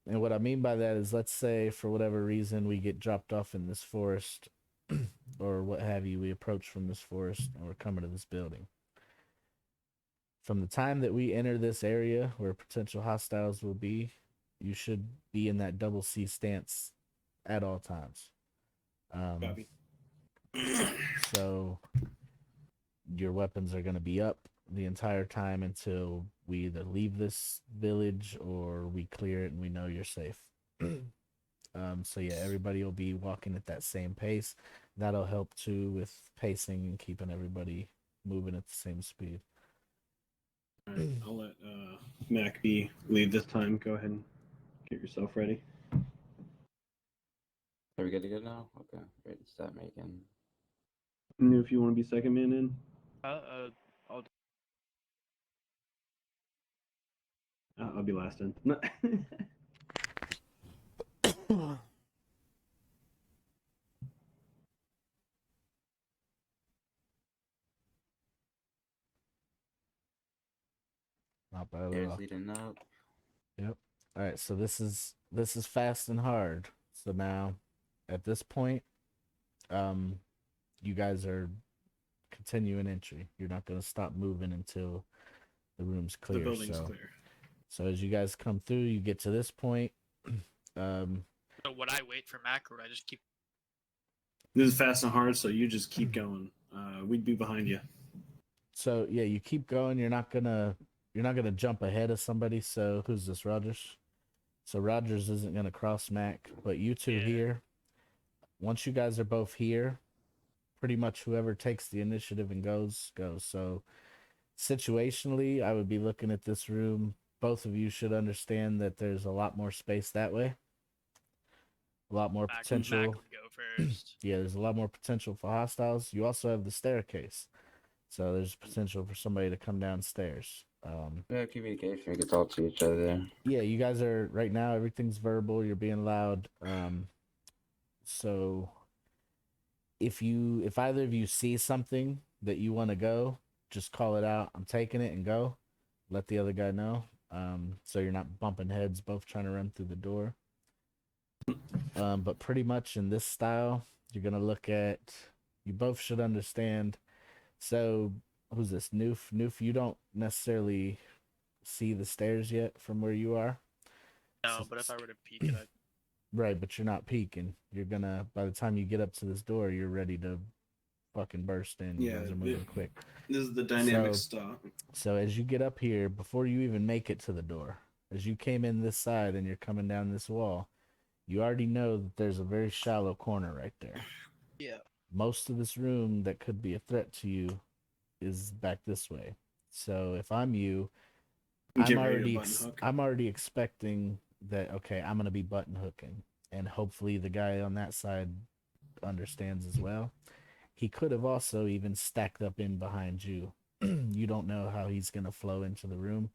[SPEAKER 1] and what I mean by that is, let's say for whatever reason we get dropped off in this forest or what have you, we approach from this forest and we're coming to this building. From the time that we enter this area where potential hostiles will be, you should be in that double C stance at all times.
[SPEAKER 2] Copy.
[SPEAKER 1] So your weapons are going to be up the entire time until we either leave this village or we clear it and we know you're safe. So yeah, everybody will be walking at that same pace. That'll help too with pacing and keeping everybody moving at the same speed.
[SPEAKER 2] All right, I'll let Mac be lead this time. Go ahead and get yourself ready.
[SPEAKER 3] Are we good to go now? Okay, ready to start making.
[SPEAKER 2] And if you want to be second man in,
[SPEAKER 4] I'll
[SPEAKER 2] I'll be last in.
[SPEAKER 1] Not bad at
[SPEAKER 3] Here's
[SPEAKER 1] all.
[SPEAKER 3] leading up.
[SPEAKER 1] Yep. All right, so this is fast and hard. So now at this point, you guys are continuing entry. You're not going to stop moving until the room's
[SPEAKER 2] The
[SPEAKER 1] clear.
[SPEAKER 2] building's
[SPEAKER 1] so
[SPEAKER 2] clear.
[SPEAKER 1] So as you guys come through, you get to this point.
[SPEAKER 4] So would I wait for Mac or would I just keep?
[SPEAKER 2] This is fast and hard, so you just keep going. We'd be behind you.
[SPEAKER 1] So yeah, you keep going. You're not gonna jump ahead of somebody. So who's this, Rogers? So Rogers isn't gonna cross Mac, but you two
[SPEAKER 4] Yeah.
[SPEAKER 1] here. Once you guys are both here, pretty much whoever takes the initiative and goes. So situationally, I would be looking at this room. Both of you should understand that there's a lot more space that way. A lot more
[SPEAKER 4] Mac
[SPEAKER 1] potential.
[SPEAKER 4] would go first.
[SPEAKER 1] Yeah, there's a lot more potential for hostiles. You also have the staircase, so there's potential for somebody to come downstairs.
[SPEAKER 3] Yeah, communication. We can talk to each other.
[SPEAKER 1] Yeah, you guys are right now. Everything's verbal. You're being loud. So if either of you see something that you want to go, just call it out. I'm taking it and go. Let the other guy know. So you're not bumping heads, both trying to run through the door. But pretty much in this style, you're gonna look at. You both should understand. So who's this? Noof. Noof, you don't necessarily see the stairs yet from where you are.
[SPEAKER 4] No, but if I were to peek it,
[SPEAKER 1] Right, but you're not peeking. You're gonna, by the time you get up to this door, you're ready to fucking burst in. You
[SPEAKER 2] Yeah,
[SPEAKER 1] guys are moving quick.
[SPEAKER 2] This is the dynamic stop.
[SPEAKER 1] So as you get up here, before you even make it to the door, as you came in this side and you're coming down this wall, you already know that there's a very shallow corner right there.
[SPEAKER 4] yeah.
[SPEAKER 1] Most of this room that could be a threat to you is back this way. So if I'm you,
[SPEAKER 2] Get ready to button hook.
[SPEAKER 1] I'm already expecting that, okay, I'm gonna be button hooking, and hopefully the guy on that side understands as well. He could have also even stacked up in behind you. You don't know how he's gonna flow into the room.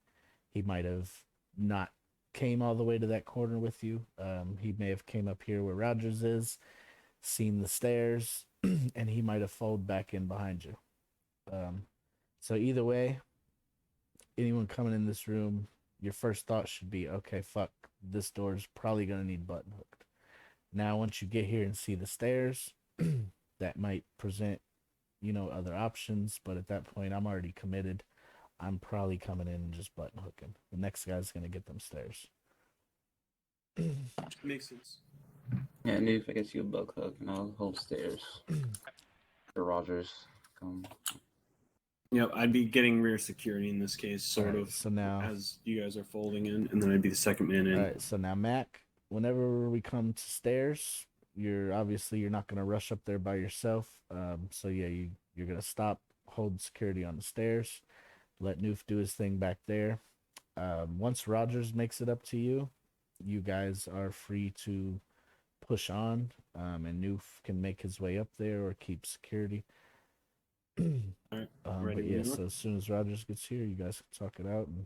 [SPEAKER 1] He might have not came all the way to that corner with you. He may have came up here where Rogers is, seen the stairs, and he might have folded back in behind you. So either way, anyone coming in this room, your first thought should be, okay, fuck, this door's probably gonna need button hooked. Now, once you get here and see the stairs, that might present, other options, but at that point, I'm already committed. I'm probably coming in and just button hooking. The next guy's gonna get them stairs.
[SPEAKER 2] Makes sense.
[SPEAKER 3] Yeah, and if I guess you a bug hook and I'll hold stairs. For Rogers. Come.
[SPEAKER 2] Yep, I'd be getting rear security in this case, sort
[SPEAKER 1] Alright,
[SPEAKER 2] of,
[SPEAKER 1] so now-
[SPEAKER 2] as you guys are folding in, and then I'd be the second man in.
[SPEAKER 1] All right, so now Mac, whenever we come to stairs, you're not gonna rush up there by yourself. So yeah, you're gonna stop, hold security on the stairs, let Noof do his thing back there. Once Rogers makes it up to you, you guys are free to push on, and Noof can make his way up there or keep security.
[SPEAKER 2] Alright, ready
[SPEAKER 1] But
[SPEAKER 2] when
[SPEAKER 1] yeah,
[SPEAKER 2] you are.
[SPEAKER 1] so as soon as Rogers gets here, you guys can talk it out. And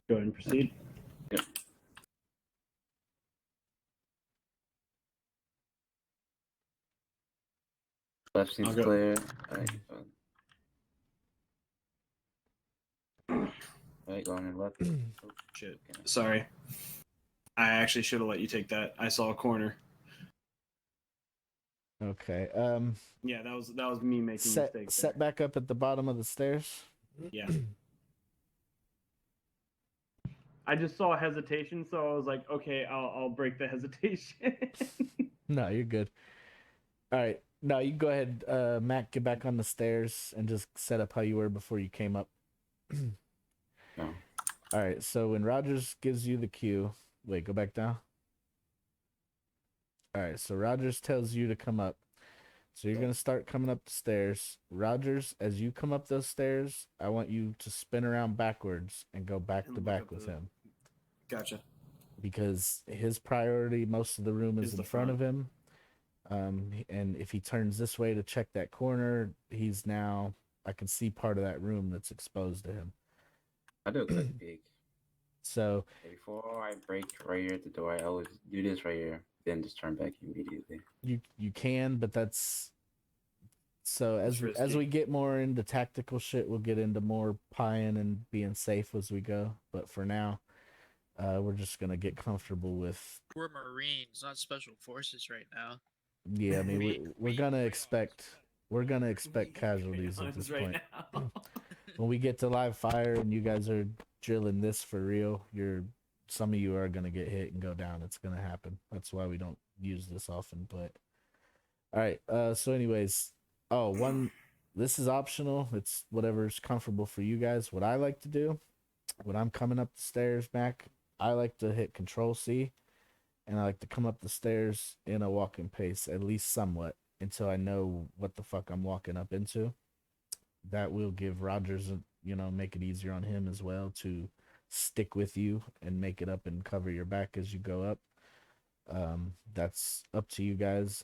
[SPEAKER 2] Go ahead and proceed.
[SPEAKER 3] Left seems
[SPEAKER 2] I'll go.
[SPEAKER 3] clear. Alright, going in left. Oh,
[SPEAKER 2] Shit.
[SPEAKER 3] okay.
[SPEAKER 2] Sorry. I actually should have let you take that. I saw a corner.
[SPEAKER 1] okay,
[SPEAKER 2] Yeah, that was me making a
[SPEAKER 1] set
[SPEAKER 2] mistake.
[SPEAKER 1] set back up at the bottom of the stairs.
[SPEAKER 2] Yeah. I just saw hesitation, so I was like, okay, I'll break the hesitation.
[SPEAKER 1] No, you're good. All right, no, you go ahead, Mac. Get back on the stairs and just set up how you were before you came up.
[SPEAKER 3] No.
[SPEAKER 1] All right, so when Rogers gives you the cue, wait, go back down. All right, so Rogers tells you to come up. So you're gonna start coming up the stairs. Rogers, as you come up those stairs, I want you to spin around backwards and go back
[SPEAKER 2] And
[SPEAKER 1] to
[SPEAKER 2] look
[SPEAKER 1] back
[SPEAKER 2] up
[SPEAKER 1] with
[SPEAKER 2] the-
[SPEAKER 1] him,
[SPEAKER 2] Gotcha.
[SPEAKER 1] because his priority, most of the room is
[SPEAKER 2] Is
[SPEAKER 1] in
[SPEAKER 2] the
[SPEAKER 1] front of
[SPEAKER 2] front.
[SPEAKER 1] him. And if he turns this way to check that corner, I can see part of that room that's exposed to him.
[SPEAKER 3] I do a quick peek.
[SPEAKER 1] So
[SPEAKER 3] Before I break right here at the door, I always do this right here, then just turn back immediately.
[SPEAKER 1] you can, but that's so
[SPEAKER 2] It's
[SPEAKER 1] as
[SPEAKER 2] risky.
[SPEAKER 1] we get more into tactical shit, we'll get into more pieing and being safe as we go. But for now, we're just gonna get comfortable with.
[SPEAKER 4] We're Marines, not Special Forces right now.
[SPEAKER 1] Yeah, I mean we're gonna expect
[SPEAKER 2] Being
[SPEAKER 1] casualties at
[SPEAKER 2] honest
[SPEAKER 1] this
[SPEAKER 2] right
[SPEAKER 1] point.
[SPEAKER 2] now.
[SPEAKER 1] When we get to live fire and you guys are drilling this for real, some of you are gonna get hit and go down. It's gonna happen. That's why we don't use this often. But all right. So anyways, this is optional. It's whatever's comfortable for you guys. What I like to do when I'm coming up the stairs, Mac, I like to hit Control C, and I like to come up the stairs in a walking pace, at least somewhat, until I know what the fuck I'm walking up into. That will give Rogers, make it easier on him as well to stick with you and make it up and cover your back as you go up. That's up to you guys.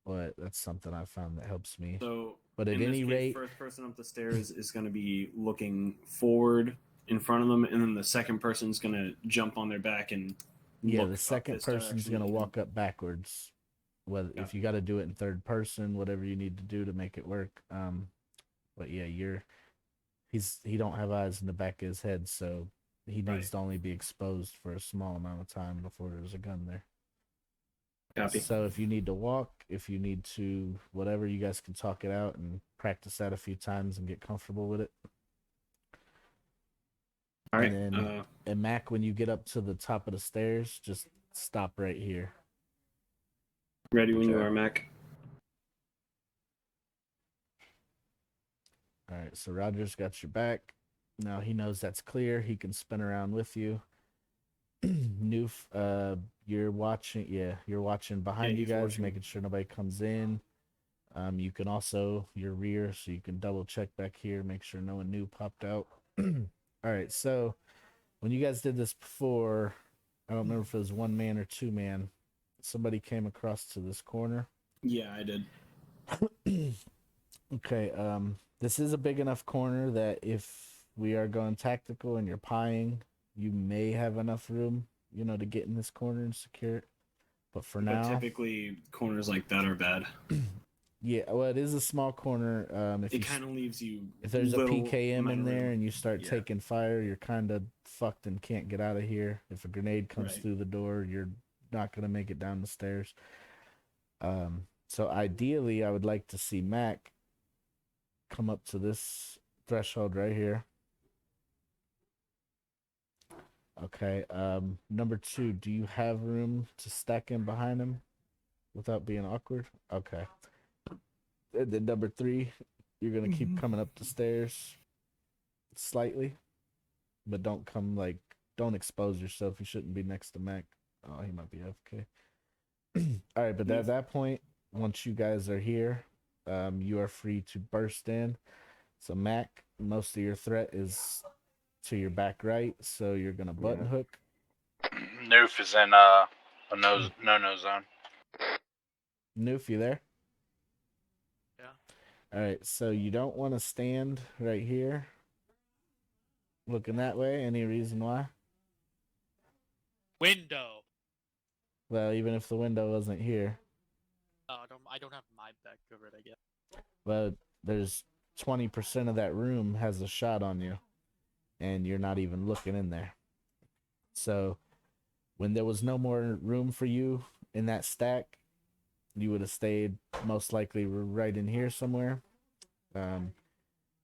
[SPEAKER 1] But that's something I found that helps me.
[SPEAKER 2] So,
[SPEAKER 1] But at
[SPEAKER 2] in this
[SPEAKER 1] any
[SPEAKER 2] case,
[SPEAKER 1] rate,
[SPEAKER 2] first person up the stairs is going to be looking forward in front of them, and then the second person's going to jump on their back and
[SPEAKER 1] yeah,
[SPEAKER 2] look
[SPEAKER 1] the
[SPEAKER 2] up
[SPEAKER 1] second
[SPEAKER 2] this
[SPEAKER 1] person's
[SPEAKER 2] direction
[SPEAKER 1] gonna
[SPEAKER 2] and-
[SPEAKER 1] walk up backwards. Whether
[SPEAKER 2] Yeah.
[SPEAKER 1] if you got to do it in third person, whatever you need to do to make it work. But yeah, he don't have eyes in the back of his head, so he needs
[SPEAKER 2] Right.
[SPEAKER 1] to only be exposed for a small amount of time before there's a gun there.
[SPEAKER 2] Copy.
[SPEAKER 1] So if you need to walk, if you need to whatever, you guys can talk it out and practice that a few times and get comfortable with it.
[SPEAKER 2] All right.
[SPEAKER 1] And and Mac, when you get up to the top of the stairs, just stop right here.
[SPEAKER 2] Ready when you
[SPEAKER 3] Okay.
[SPEAKER 2] are, Mac.
[SPEAKER 1] All right, so Roger's got your back. Now he knows that's clear. He can spin around with you. Noof, you're watching. Yeah, you're watching behind
[SPEAKER 2] Yeah,
[SPEAKER 1] you
[SPEAKER 2] he's
[SPEAKER 1] guys,
[SPEAKER 2] watching.
[SPEAKER 1] making sure nobody comes in. You can also your rear, so you can double check back here, make sure no one new popped out. All right, so when you guys did this before, I don't remember if it was one man or two man. Somebody came across to this corner.
[SPEAKER 2] Yeah, I did.
[SPEAKER 1] Okay, this is a big enough corner that if we are going tactical and you're pieing, you may have enough room, to get in this corner and secure it. But for
[SPEAKER 2] But
[SPEAKER 1] now,
[SPEAKER 2] typically, corners like that are bad.
[SPEAKER 1] yeah, well, it is a small corner.
[SPEAKER 2] It kind of leaves you.
[SPEAKER 1] If there's a
[SPEAKER 2] little
[SPEAKER 1] PKM
[SPEAKER 2] amount
[SPEAKER 1] in
[SPEAKER 2] of
[SPEAKER 1] there
[SPEAKER 2] room.
[SPEAKER 1] and you start
[SPEAKER 2] Yeah.
[SPEAKER 1] taking fire, you're kind of fucked and can't get out of here. If a grenade comes
[SPEAKER 2] Right.
[SPEAKER 1] through the door, you're not gonna make it down the stairs. So ideally, I would like to see Mac come up to this threshold right here. Okay. Number 2, do you have room to stack in behind him without being awkward? Okay. And then number 3, you're gonna keep coming up the stairs slightly, but don't expose yourself. You shouldn't be next to Mac. Oh, he might be AFK. All right, but at that point, once you guys are here, you are free to burst in. So Mac, most of your threat is to your back right, so you're gonna button hook.
[SPEAKER 6] Noof is in a no zone.
[SPEAKER 1] Noof, you there?
[SPEAKER 4] Yeah.
[SPEAKER 1] All right, so you don't want to stand right here, looking that way. Any reason why?
[SPEAKER 4] Window.
[SPEAKER 1] Well, even if the window wasn't here,
[SPEAKER 4] I don't have my back covered, I guess.
[SPEAKER 1] but there's 20% of that room has a shot on you, and you're not even looking in there. So when there was no more room for you in that stack, you would have stayed most likely right in here somewhere.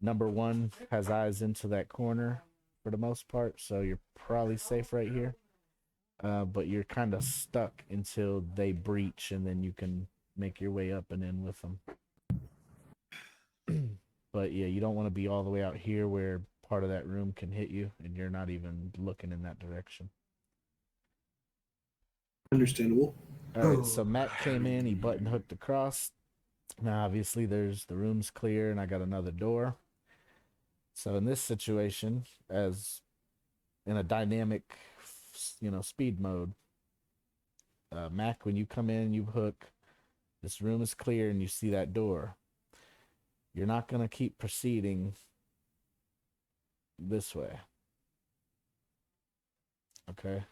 [SPEAKER 1] Number 1 has eyes into that corner for the most part, so you're probably safe right here. But you're kind of stuck until they breach, and then you can make your way up and in with them. But yeah, you don't want to be all the way out here where part of that room can hit you, and you're not even looking in that direction.
[SPEAKER 2] Understandable.
[SPEAKER 1] All right, so Matt came in, he button hooked across. Now, obviously, the room's clear, and I got another door. So in this situation, as in a dynamic, speed mode, Mac, when you come in, you hook. This room is clear, and you see that door. You're not gonna keep proceeding this way. Okay,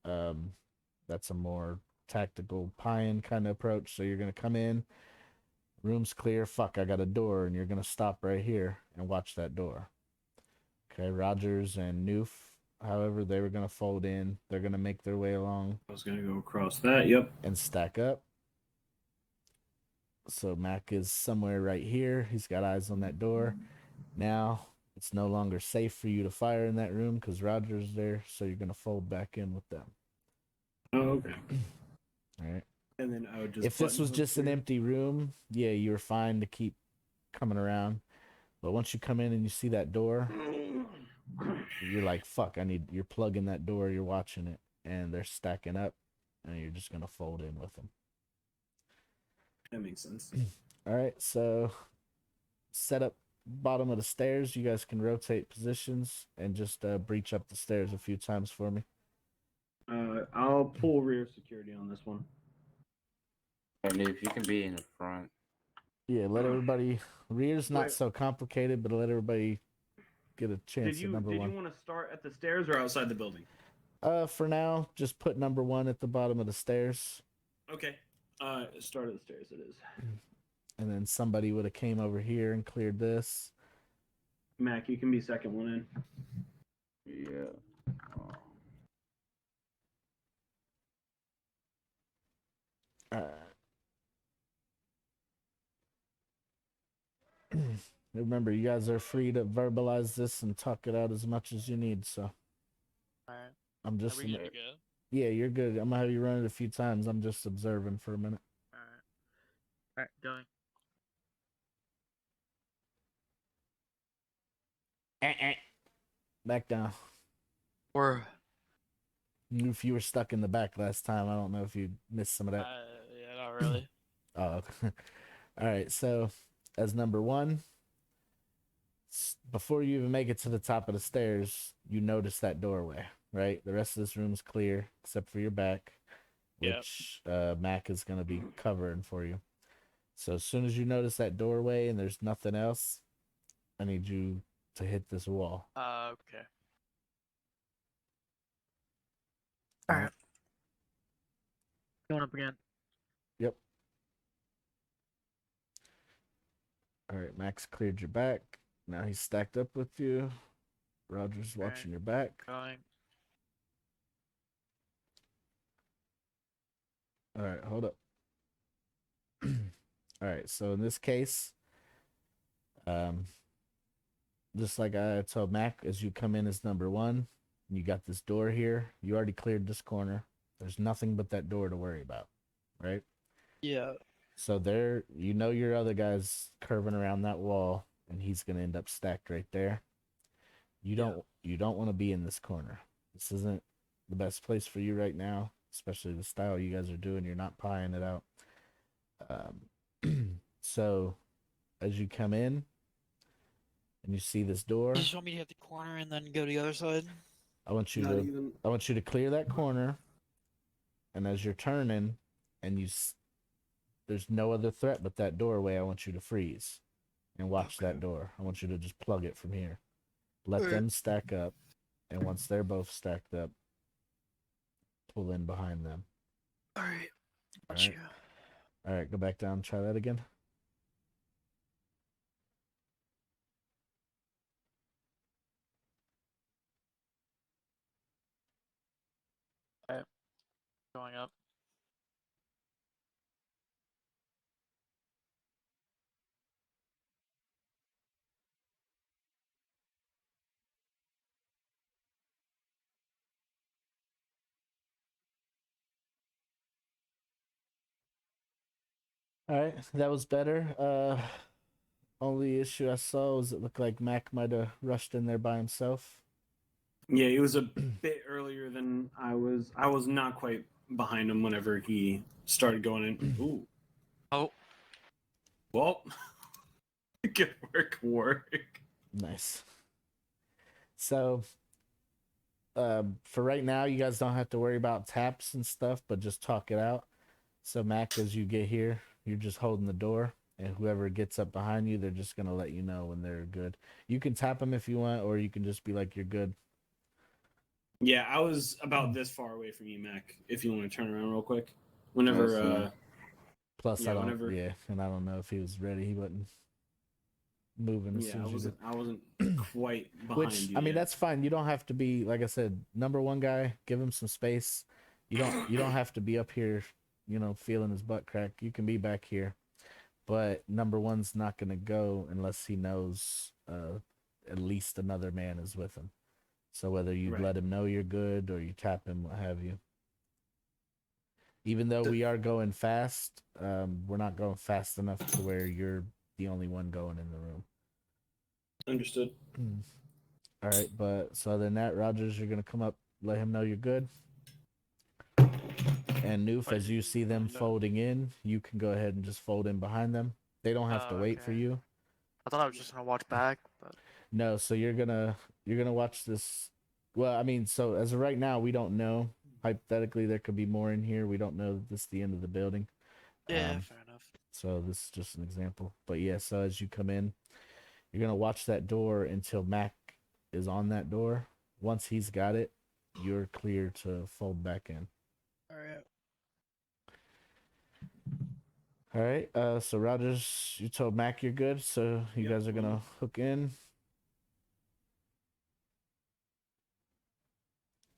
[SPEAKER 1] that's a more tactical pie-in kind of approach. So you're gonna come in. Room's clear. Fuck, I got a door, and you're gonna stop right here and watch that door. Okay, Rogers and Noof, however, they were gonna fold in. They're gonna make their way along.
[SPEAKER 2] I was gonna go across that. Yep.
[SPEAKER 1] And stack up. So Mac is somewhere right here. He's got eyes on that door. Now it's no longer safe for you to fire in that room because Roger's there. So you're gonna fold back in with them.
[SPEAKER 2] Oh, okay.
[SPEAKER 1] All right.
[SPEAKER 2] And then I would just.
[SPEAKER 1] If this was just an empty room, yeah, you were fine to keep coming around. But once you come in and you see that door, you're like, fuck, you're plugging that door, you're watching it, and they're stacking up, and you're just gonna fold in with them.
[SPEAKER 2] That makes sense.
[SPEAKER 1] All right, so set up bottom of the stairs. You guys can rotate positions and just breach up the stairs a few times for me.
[SPEAKER 2] I'll pull rear security on this one.
[SPEAKER 3] And if you can be in the front.
[SPEAKER 1] Yeah, let everybody. Rear's not
[SPEAKER 2] Wait.
[SPEAKER 1] so complicated, but let everybody get a chance at number 1.
[SPEAKER 2] Did you want to start at the stairs or outside the building?
[SPEAKER 1] For now, just put number 1 at the bottom of the stairs.
[SPEAKER 2] Okay. Start at the stairs. It is.
[SPEAKER 1] And then somebody would have came over here and cleared this.
[SPEAKER 2] Mac, you can be second one in.
[SPEAKER 3] Yeah.
[SPEAKER 1] Remember, you guys are free to verbalize this and talk it out as much as you need. So
[SPEAKER 4] Alright.
[SPEAKER 1] I'm just.
[SPEAKER 4] Are we good to go?
[SPEAKER 1] Yeah, you're good. I'm gonna have you run it a few times. I'm just observing for a minute.
[SPEAKER 4] Alright, going.
[SPEAKER 1] Back down.
[SPEAKER 4] Or
[SPEAKER 1] If you were stuck in the back last time, I don't know if you missed some of that.
[SPEAKER 4] yeah, not really.
[SPEAKER 1] Oh, okay. All right. So, as number 1, before you even make it to the top of the stairs, you notice that doorway, right? The rest of this room's clear except for your back, which Mac is going to be covering for you. So, as soon as you notice that doorway and there's nothing else, I need you to hit this wall.
[SPEAKER 4] Okay.
[SPEAKER 1] All
[SPEAKER 4] Alright. Going up again.
[SPEAKER 1] Yep. All right, Max cleared your back. Now he's stacked up with you. Roger's watching your back.
[SPEAKER 4] Going.
[SPEAKER 1] All right, hold up. All right. So in this case, um, just like I told Mac, as you come in as number one, you got this door here. You already cleared this corner. There's nothing but that door to worry about, right?
[SPEAKER 4] Yeah.
[SPEAKER 1] So there, you know your other guy's curving around that wall, and he's gonna end up stacked right there. You don't want to be in this corner. This isn't the best place for you right now, especially the style you guys are doing. You're not pieing it out. So as you come in and you see this door,
[SPEAKER 4] You just want me to hit the corner and then go to the other side?
[SPEAKER 1] I want you
[SPEAKER 2] Not
[SPEAKER 1] to
[SPEAKER 2] even.
[SPEAKER 1] I want you to clear that corner, and as you're turning and there's no other threat but that doorway, I want you to freeze and watch that door. I want you to just plug it from here. Let
[SPEAKER 4] Alright.
[SPEAKER 1] them stack up, and once they're both stacked up, pull in behind them.
[SPEAKER 4] Alright.
[SPEAKER 1] All
[SPEAKER 4] Got
[SPEAKER 1] right.
[SPEAKER 4] you.
[SPEAKER 1] All right, go back down. Try that again.
[SPEAKER 4] Going up.
[SPEAKER 1] All right, that was better. Only issue I saw was it looked like Mac might have rushed in there by himself.
[SPEAKER 2] Yeah, he was a bit earlier than I was. I was not quite behind him whenever he started going in. Ooh.
[SPEAKER 4] Oh.
[SPEAKER 2] Well, good work, Warwick.
[SPEAKER 1] Nice. So, for right now, you guys don't have to worry about taps and stuff, but just talk it out. So, Mac, as you get here, you're just holding the door, and whoever gets up behind you, they're just gonna let you know when they're good. You can tap them if you want, or you can just be like, "You're good."
[SPEAKER 2] Yeah, I was about this far away from you, Mac. If you want to turn around real quick,
[SPEAKER 3] Oh,
[SPEAKER 2] whenever.
[SPEAKER 3] so-
[SPEAKER 1] Plus,
[SPEAKER 2] Yeah,
[SPEAKER 1] I don't.
[SPEAKER 2] whenever-
[SPEAKER 1] Yeah, and I don't know if he was ready. He wasn't moving as
[SPEAKER 2] Yeah,
[SPEAKER 1] soon
[SPEAKER 2] I
[SPEAKER 1] as you
[SPEAKER 2] wasn't. I wasn't quite behind
[SPEAKER 1] Which
[SPEAKER 2] you.
[SPEAKER 1] I mean,
[SPEAKER 2] yet.
[SPEAKER 1] that's fine. You don't have to be, like I said, number one guy. Give him some space. You don't have to be up here, feeling his butt crack. You can be back here, but number one's not gonna go unless he knows at least another man is with him. So whether you
[SPEAKER 2] Right.
[SPEAKER 1] let him know you're good or you tap him, what have you. Even though we are going fast, we're not going fast enough to where you're the only one going in the room.
[SPEAKER 2] Understood.
[SPEAKER 1] All right, but so other than that, Rogers, you're gonna come up, let him know you're good. And Noof,
[SPEAKER 4] Wait,
[SPEAKER 1] as you see them
[SPEAKER 4] behind them?
[SPEAKER 1] folding in, you can go ahead and just fold in behind them. They don't have to
[SPEAKER 4] Oh,
[SPEAKER 1] wait for
[SPEAKER 4] okay.
[SPEAKER 1] you.
[SPEAKER 4] I thought I was just gonna watch back, but
[SPEAKER 1] No, so you're gonna watch this. Well, I mean, so as of right now, we don't know. Hypothetically, there could be more in here. We don't know that this is the end of the building.
[SPEAKER 4] yeah, fair enough.
[SPEAKER 1] So this is just an example. But yeah, so as you come in, you're gonna watch that door until Mac is on that door. Once he's got it, you're clear to fold back in.
[SPEAKER 4] Alright.
[SPEAKER 1] All right. So Rogers, you told Mac you're good, so you
[SPEAKER 2] Yep.
[SPEAKER 1] guys are gonna hook in,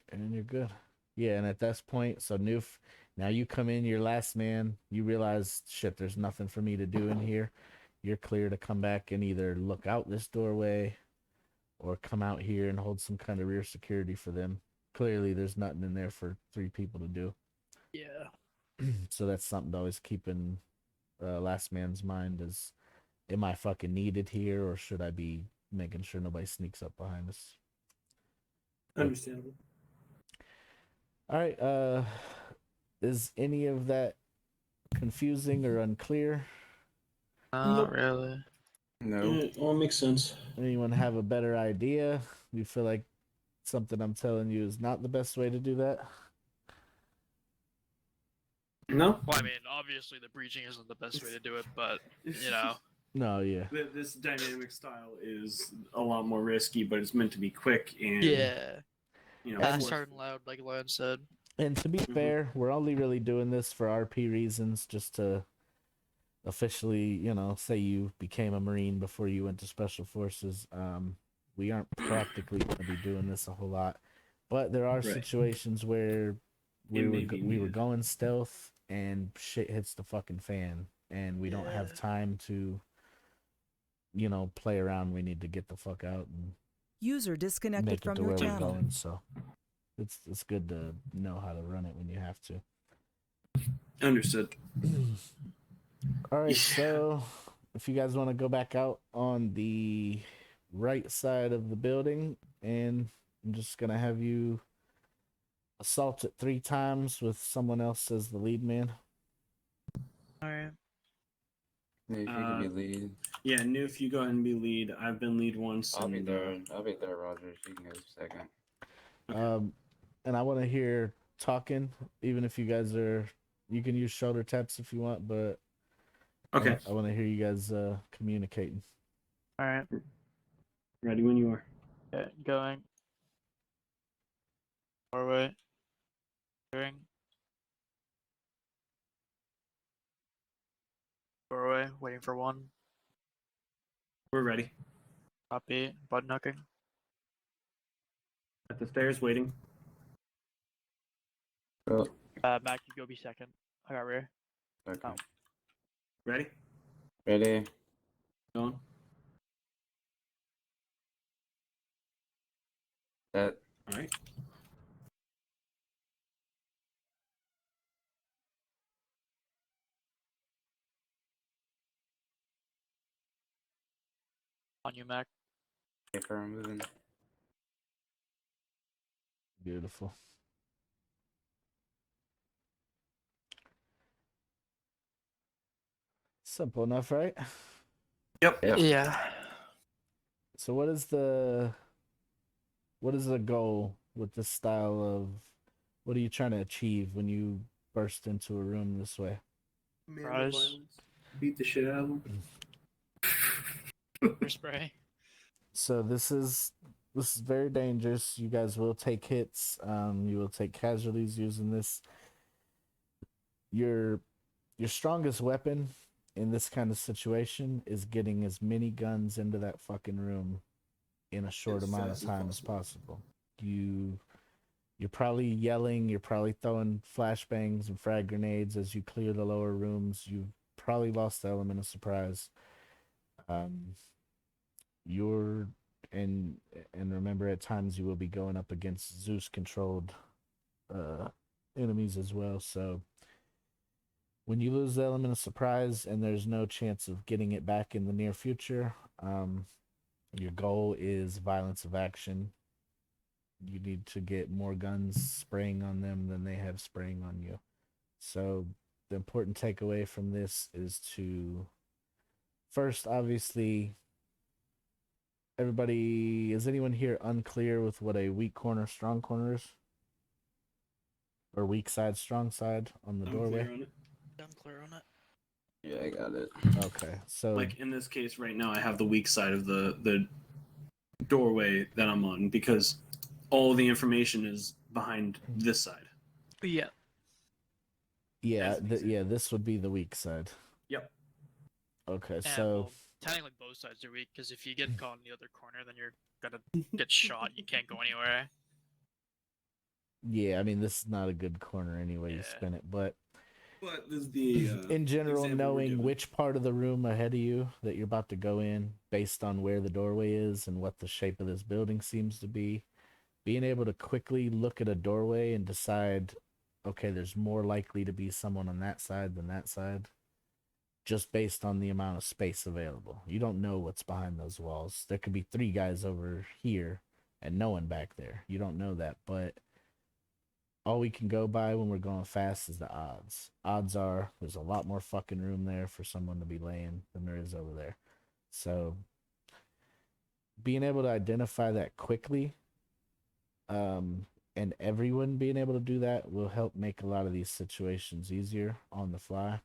[SPEAKER 1] and you're good. Yeah, and at this point, so Noof, now you come in, you're last man. You realize, shit, there's nothing for me to do in here. You're clear to come back and either look out this doorway, or come out here and hold some kind of rear security for them. Clearly, there's nothing in there for three people to do.
[SPEAKER 4] Yeah.
[SPEAKER 1] So that's something to always keep in last man's mind is, am I fucking needed here, or should I be making sure nobody sneaks up behind us?
[SPEAKER 2] Understandable.
[SPEAKER 1] All right. Is any of that confusing or unclear?
[SPEAKER 4] Not
[SPEAKER 2] Nope.
[SPEAKER 4] really.
[SPEAKER 3] No.
[SPEAKER 2] It all makes sense.
[SPEAKER 1] Anyone have a better idea? You feel like something I'm telling you is not the best way to do that?
[SPEAKER 2] No.
[SPEAKER 4] Well, I mean, obviously the breaching isn't the best way to do it, but you know.
[SPEAKER 1] No, yeah.
[SPEAKER 2] This dynamic style is a lot more risky, but it's meant to be quick and
[SPEAKER 4] Yeah. Fast,
[SPEAKER 2] forceful.
[SPEAKER 4] hard, and loud, like Lon said.
[SPEAKER 1] And to be fair, we're only really doing this for RP reasons, just to officially, say you became a Marine before you went to Special Forces. We aren't practically going to be doing this a whole lot, but there are
[SPEAKER 2] Right.
[SPEAKER 1] situations where
[SPEAKER 2] It may be
[SPEAKER 1] we were
[SPEAKER 2] needed.
[SPEAKER 1] going stealth and shit hits the fucking fan, and we don't have
[SPEAKER 4] Yeah.
[SPEAKER 1] time to, play around. We need to get the fuck out and
[SPEAKER 5] User disconnected
[SPEAKER 1] make it
[SPEAKER 5] from
[SPEAKER 1] to
[SPEAKER 5] your
[SPEAKER 1] where we're
[SPEAKER 5] channel.
[SPEAKER 1] going. So it's good to know how to run it when you have to.
[SPEAKER 2] Understood.
[SPEAKER 1] All right,
[SPEAKER 2] Yeah.
[SPEAKER 1] so if you guys want to go back out on the right side of the building, and I'm just gonna have you assault it 3 times with someone else as the lead man.
[SPEAKER 4] All right.
[SPEAKER 3] Maybe if you could be lead.
[SPEAKER 2] Yeah, Noof, you go ahead and be lead. I've been lead once.
[SPEAKER 3] I'll be
[SPEAKER 2] and,
[SPEAKER 3] third. I'll be third, Roger. You can go second.
[SPEAKER 2] Okay.
[SPEAKER 1] And I want to hear talking, even if you guys you can use shoulder taps if you want, but
[SPEAKER 2] Okay.
[SPEAKER 1] I want to hear you guys communicating.
[SPEAKER 4] All right.
[SPEAKER 2] Ready when you are.
[SPEAKER 4] Okay, going. Doorway. Clearing. Doorway. Waiting for one.
[SPEAKER 2] We're ready.
[SPEAKER 4] Copy. Button knocking.
[SPEAKER 2] At the stairs, waiting.
[SPEAKER 3] Go.
[SPEAKER 4] Mac, you go be second. I got rear.
[SPEAKER 3] Okay.
[SPEAKER 4] Oh.
[SPEAKER 2] Ready?
[SPEAKER 3] Ready?
[SPEAKER 2] Going.
[SPEAKER 3] Set.
[SPEAKER 2] All right.
[SPEAKER 4] On you, Mac.
[SPEAKER 3] Okay, for moving.
[SPEAKER 1] Beautiful. Simple enough, right?
[SPEAKER 2] Yep.
[SPEAKER 3] Yeah.
[SPEAKER 4] Yeah.
[SPEAKER 1] So what is the goal with this style of what are you trying to achieve when you burst into a room this way?
[SPEAKER 4] Surprise.
[SPEAKER 2] Beat the shit out of them.
[SPEAKER 4] Rear spray.
[SPEAKER 1] So this is very dangerous. You guys will take hits. You will take casualties using this. Your strongest weapon in this kind of situation is getting as many guns into that fucking room in a short
[SPEAKER 2] As
[SPEAKER 1] amount of
[SPEAKER 2] fast as
[SPEAKER 1] time as
[SPEAKER 2] possible.
[SPEAKER 1] possible. You're probably yelling, you're probably throwing flashbangs and frag grenades as you clear the lower rooms. You've probably lost the element of surprise. You're and remember, at times you will be going up against Zeus controlled enemies as well. So when you lose the element of surprise and there's no chance of getting it back in the near future, your goal is violence of action. You need to get more guns spraying on them than they have spraying on you. So the important takeaway from this is to first, obviously, is anyone here unclear with what a weak corner, strong corner is? Or weak side, strong side on the
[SPEAKER 2] I'm
[SPEAKER 1] doorway?
[SPEAKER 2] clear on it.
[SPEAKER 4] I'm clear on it.
[SPEAKER 3] Yeah, I got it.
[SPEAKER 1] Okay, so
[SPEAKER 2] Like in this case right now, I have the weak side of the doorway that I'm on because all the information is behind this side.
[SPEAKER 4] Yeah.
[SPEAKER 1] yeah,
[SPEAKER 2] as an example.
[SPEAKER 1] this would be the weak side.
[SPEAKER 2] Yep.
[SPEAKER 1] Okay,
[SPEAKER 4] And
[SPEAKER 1] so
[SPEAKER 4] well, technically both sides are weak because if you get caught in the other corner, then you're gonna get shot. You can't go anywhere.
[SPEAKER 1] yeah, I mean, this is not a good corner anyway you
[SPEAKER 4] Yeah.
[SPEAKER 1] spin it, but
[SPEAKER 2] But this is the
[SPEAKER 1] in general,
[SPEAKER 2] example we're
[SPEAKER 1] knowing
[SPEAKER 2] given.
[SPEAKER 1] which part of the room ahead of you that you're about to go in based on where the doorway is and what the shape of this building seems to be, being able to quickly look at a doorway and decide, okay, there's more likely to be someone on that side than that side, just based on the amount of space available. You don't know what's behind those walls. There could be 3 guys over here and no one back there. You don't know that, but all we can go by when we're going fast is the odds. Odds are there's a lot more fucking room there for someone to be laying than there is over there. So being able to identify that quickly, and everyone being able to do that will help make a lot of these situations easier on the fly.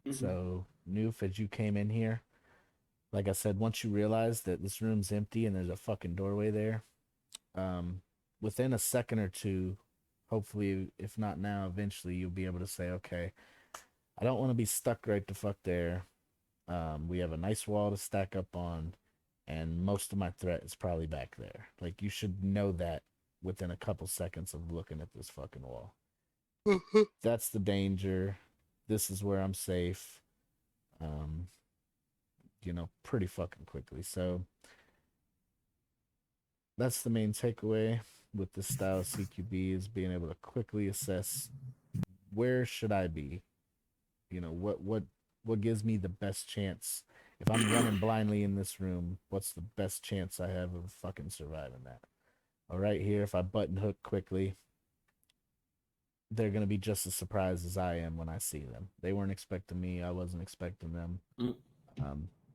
[SPEAKER 2] Mhm.
[SPEAKER 1] So, Noof, as you came in here, like I said, once you realize that this room's empty and there's a fucking doorway there, within a second or two, hopefully, if not now, eventually you'll be able to say, okay, I don't want to be stuck right the fuck there. We have a nice wall to stack up on, and most of my threat is probably back there. Like, you should know that within a couple seconds of looking at this fucking wall. That's the danger. This is where I'm safe. um, pretty fucking quickly. So that's the main takeaway with this style of CQB is being able to quickly assess where should I be. What gives me the best chance if I'm running blindly in this room? What's the best chance I have of fucking surviving that? All right, here, if I button hook quickly, they're gonna be just as surprised as I am when I see them. They weren't expecting me. I wasn't expecting them.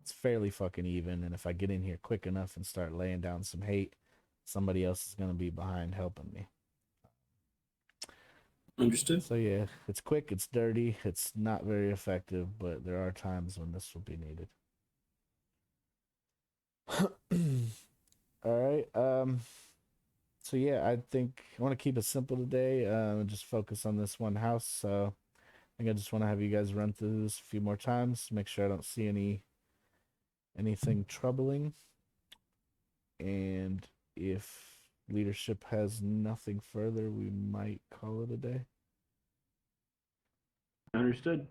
[SPEAKER 1] It's fairly fucking even, and if I get in here quick enough and start laying down some hate, somebody else is gonna be behind helping me.
[SPEAKER 2] Understood.
[SPEAKER 1] So yeah, it's quick, it's dirty, it's not very effective, but there are times when this will be needed. All right. So yeah, I think I want to keep it simple today. And just focus on this one house. So I think I just want to have you guys run through this a few more times, make sure I don't see anything troubling. And if leadership has nothing further, we might call it a day.
[SPEAKER 2] Understood.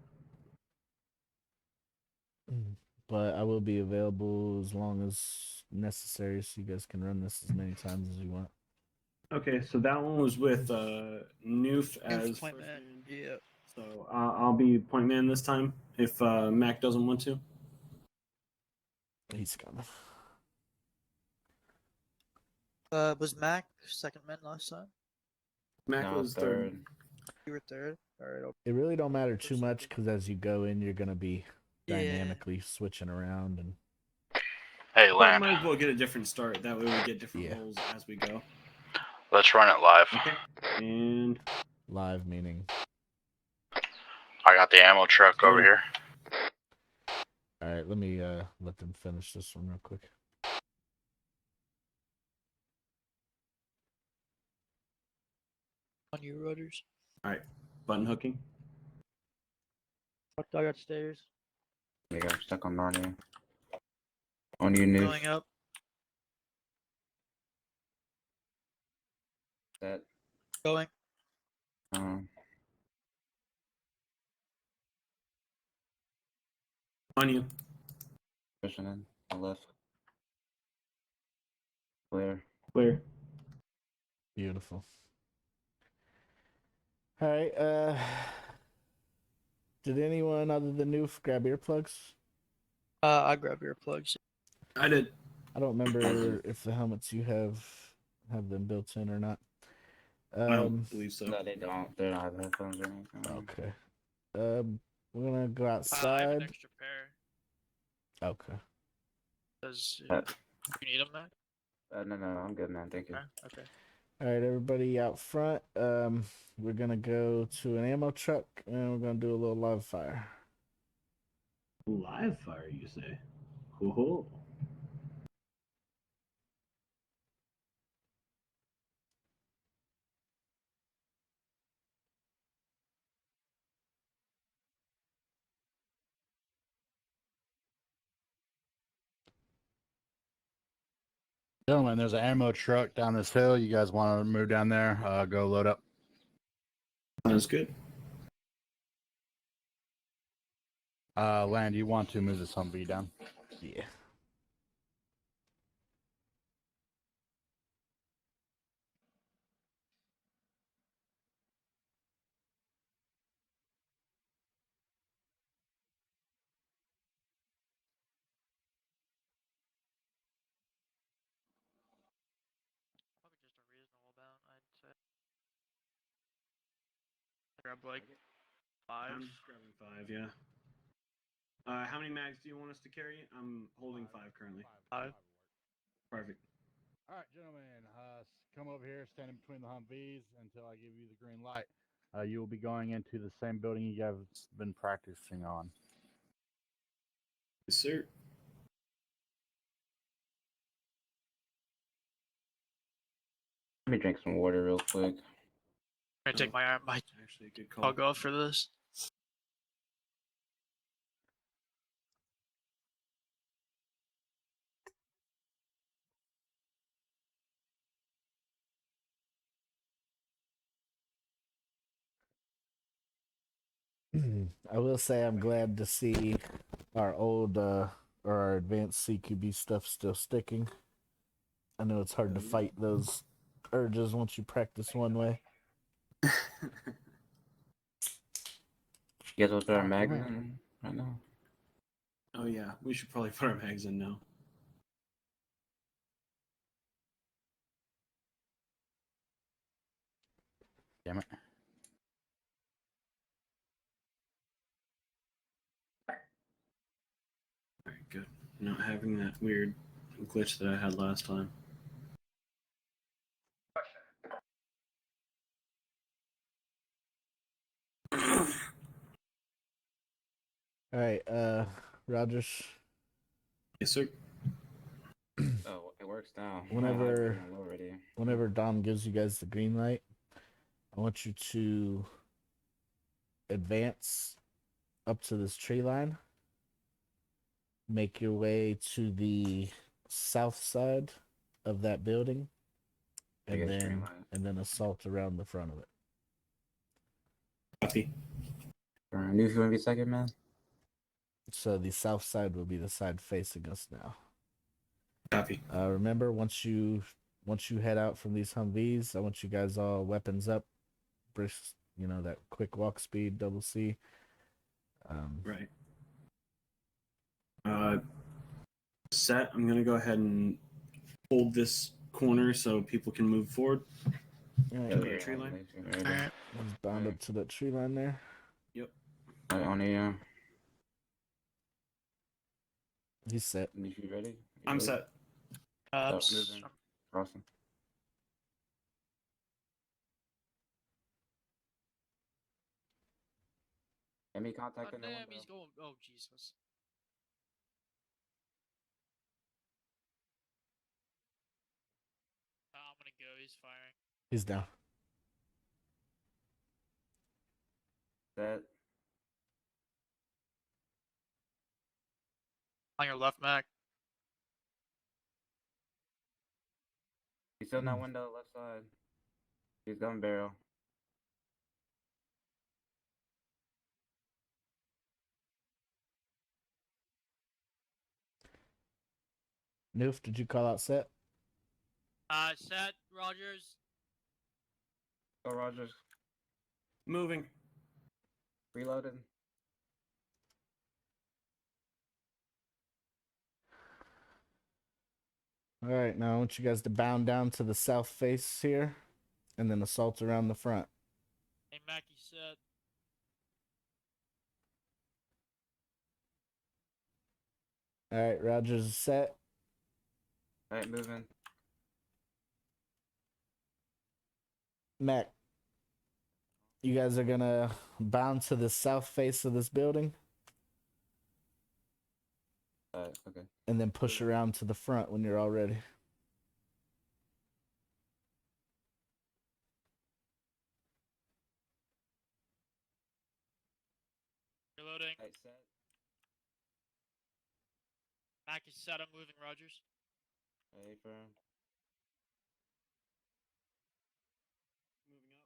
[SPEAKER 1] But I will be available as long as necessary, so you guys can run this as many times as you want.
[SPEAKER 2] Okay, so that one was with Noof as
[SPEAKER 4] Point
[SPEAKER 2] first
[SPEAKER 4] man.
[SPEAKER 2] man.
[SPEAKER 4] Yeah.
[SPEAKER 2] So I'll be point man this time if Mac doesn't want to.
[SPEAKER 1] He's coming.
[SPEAKER 4] Was Mac second man last time?
[SPEAKER 2] Mac
[SPEAKER 3] No,
[SPEAKER 2] was third.
[SPEAKER 4] You were third. All right.
[SPEAKER 1] It really don't matter too much because as you go in, you're gonna be
[SPEAKER 4] Yeah.
[SPEAKER 1] dynamically switching around and
[SPEAKER 6] Hey,
[SPEAKER 2] But
[SPEAKER 6] Land.
[SPEAKER 2] might as well get a different start. That way we get different
[SPEAKER 1] Yeah.
[SPEAKER 2] roles as we go.
[SPEAKER 6] Let's run it live.
[SPEAKER 2] Okay. And
[SPEAKER 1] live meaning.
[SPEAKER 6] I got the ammo truck over here.
[SPEAKER 1] All right, let me let them finish this one real quick.
[SPEAKER 4] On you, rudders.
[SPEAKER 2] all right, button hooking.
[SPEAKER 4] Fuck, I got stairs.
[SPEAKER 3] Yeah, I'm stuck on Narnia. On you, Noof.
[SPEAKER 4] Going up.
[SPEAKER 3] That.
[SPEAKER 4] Going.
[SPEAKER 2] On you.
[SPEAKER 3] Pushing in. On left. Clear.
[SPEAKER 2] Clear.
[SPEAKER 1] Beautiful. All right. Did anyone other than Noof grab earplugs?
[SPEAKER 4] I grab earplugs.
[SPEAKER 2] I did.
[SPEAKER 1] I don't remember if the helmets you have them built in or not.
[SPEAKER 2] I don't believe so.
[SPEAKER 3] No, they don't. They don't have headphones or anything.
[SPEAKER 1] Okay. We're gonna go
[SPEAKER 4] I have an
[SPEAKER 1] outside.
[SPEAKER 4] extra pair.
[SPEAKER 1] Okay.
[SPEAKER 4] Does
[SPEAKER 3] Uh,
[SPEAKER 4] you need them, Mac?
[SPEAKER 3] No, I'm good, man. Thank you.
[SPEAKER 4] Okay.
[SPEAKER 1] All right, everybody out front. We're gonna go to an ammo truck and we're gonna do a little live fire.
[SPEAKER 2] Live fire, you say? Ho.
[SPEAKER 7] Gentlemen, there's an ammo truck down this hill. You guys want to move down there? Go load up.
[SPEAKER 2] Sounds good.
[SPEAKER 7] Land, you want to move this Humvee down?
[SPEAKER 1] Yeah.
[SPEAKER 4] Probably just a reasonable amount, I'd say. Grab like 5.
[SPEAKER 2] I'm grabbing 5, yeah. How many mags do you want us to carry? I'm holding 5 currently.
[SPEAKER 4] 5.
[SPEAKER 2] Perfect.
[SPEAKER 7] All right, gentlemen, come over here, stand in between the Humvees until I give you the green light. You will be going into the same building you guys have been practicing on.
[SPEAKER 2] Yes, sir.
[SPEAKER 3] Let me drink some water real quick.
[SPEAKER 4] I'm gonna take my
[SPEAKER 2] Actually, a good call.
[SPEAKER 4] I'll go for this.
[SPEAKER 1] I will say I'm glad to see our old or our advanced CQB stuff still sticking. I know it's hard to fight those urges once you practice one way.
[SPEAKER 3] You guys will put our
[SPEAKER 1] Oh,
[SPEAKER 3] mags
[SPEAKER 1] man.
[SPEAKER 3] in right now?
[SPEAKER 2] Oh yeah, we should probably put our mags in now.
[SPEAKER 7] Damn it.
[SPEAKER 2] Alright, good. Not having that weird glitch that I had last time.
[SPEAKER 1] All right, Rogers.
[SPEAKER 2] Yes, sir.
[SPEAKER 3] Oh, it works now.
[SPEAKER 1] Whenever-
[SPEAKER 3] I'm already.
[SPEAKER 1] Whenever Dom gives you guys the green light, I want you to advance up to this tree line. Make your way to the south side of that building, and
[SPEAKER 3] Biggest tree line.
[SPEAKER 1] then assault around the front of it.
[SPEAKER 2] Copy.
[SPEAKER 3] Knew if you want to be second, man.
[SPEAKER 1] So the south side will be the side facing us now.
[SPEAKER 2] Copy.
[SPEAKER 1] Remember, once you head out from these Humvees, I want you guys all weapons up, brisk, that quick walk speed, double C.
[SPEAKER 2] Right. Set. I'm gonna go ahead and hold this corner so people can move forward.
[SPEAKER 1] All right,
[SPEAKER 2] To the tree line.
[SPEAKER 4] Alright.
[SPEAKER 1] let's bound up to that tree line there.
[SPEAKER 2] Yep.
[SPEAKER 3] Alright, on the
[SPEAKER 1] He's set.
[SPEAKER 3] you ready?
[SPEAKER 2] I'm set.
[SPEAKER 3] Moving. Crossing. Enemy contact in the
[SPEAKER 4] Damn,
[SPEAKER 3] window.
[SPEAKER 4] he's going. Oh, Jesus. I'm gonna go. He's firing.
[SPEAKER 1] He's down.
[SPEAKER 3] Set.
[SPEAKER 4] On your left, Mac.
[SPEAKER 3] He's still in that window, left side. He's gun barrel.
[SPEAKER 1] Noof, did you call out set?
[SPEAKER 4] Set, Rogers.
[SPEAKER 3] Go, Rogers.
[SPEAKER 2] Moving.
[SPEAKER 3] Reloaded.
[SPEAKER 1] All right, now I want you guys to bound down to the south face here, and then assault around the front.
[SPEAKER 4] Hey, Mackie set.
[SPEAKER 1] All right, Rogers is set.
[SPEAKER 3] Alright, moving.
[SPEAKER 1] Mac, you guys are gonna bound to the south face of this building,
[SPEAKER 3] Okay.
[SPEAKER 1] and then push around to the front when you're all ready.
[SPEAKER 4] Reloading.
[SPEAKER 3] Alright, set.
[SPEAKER 4] Mackie set. I'm moving, Rogers.
[SPEAKER 3] Alright, firm.
[SPEAKER 2] Moving up.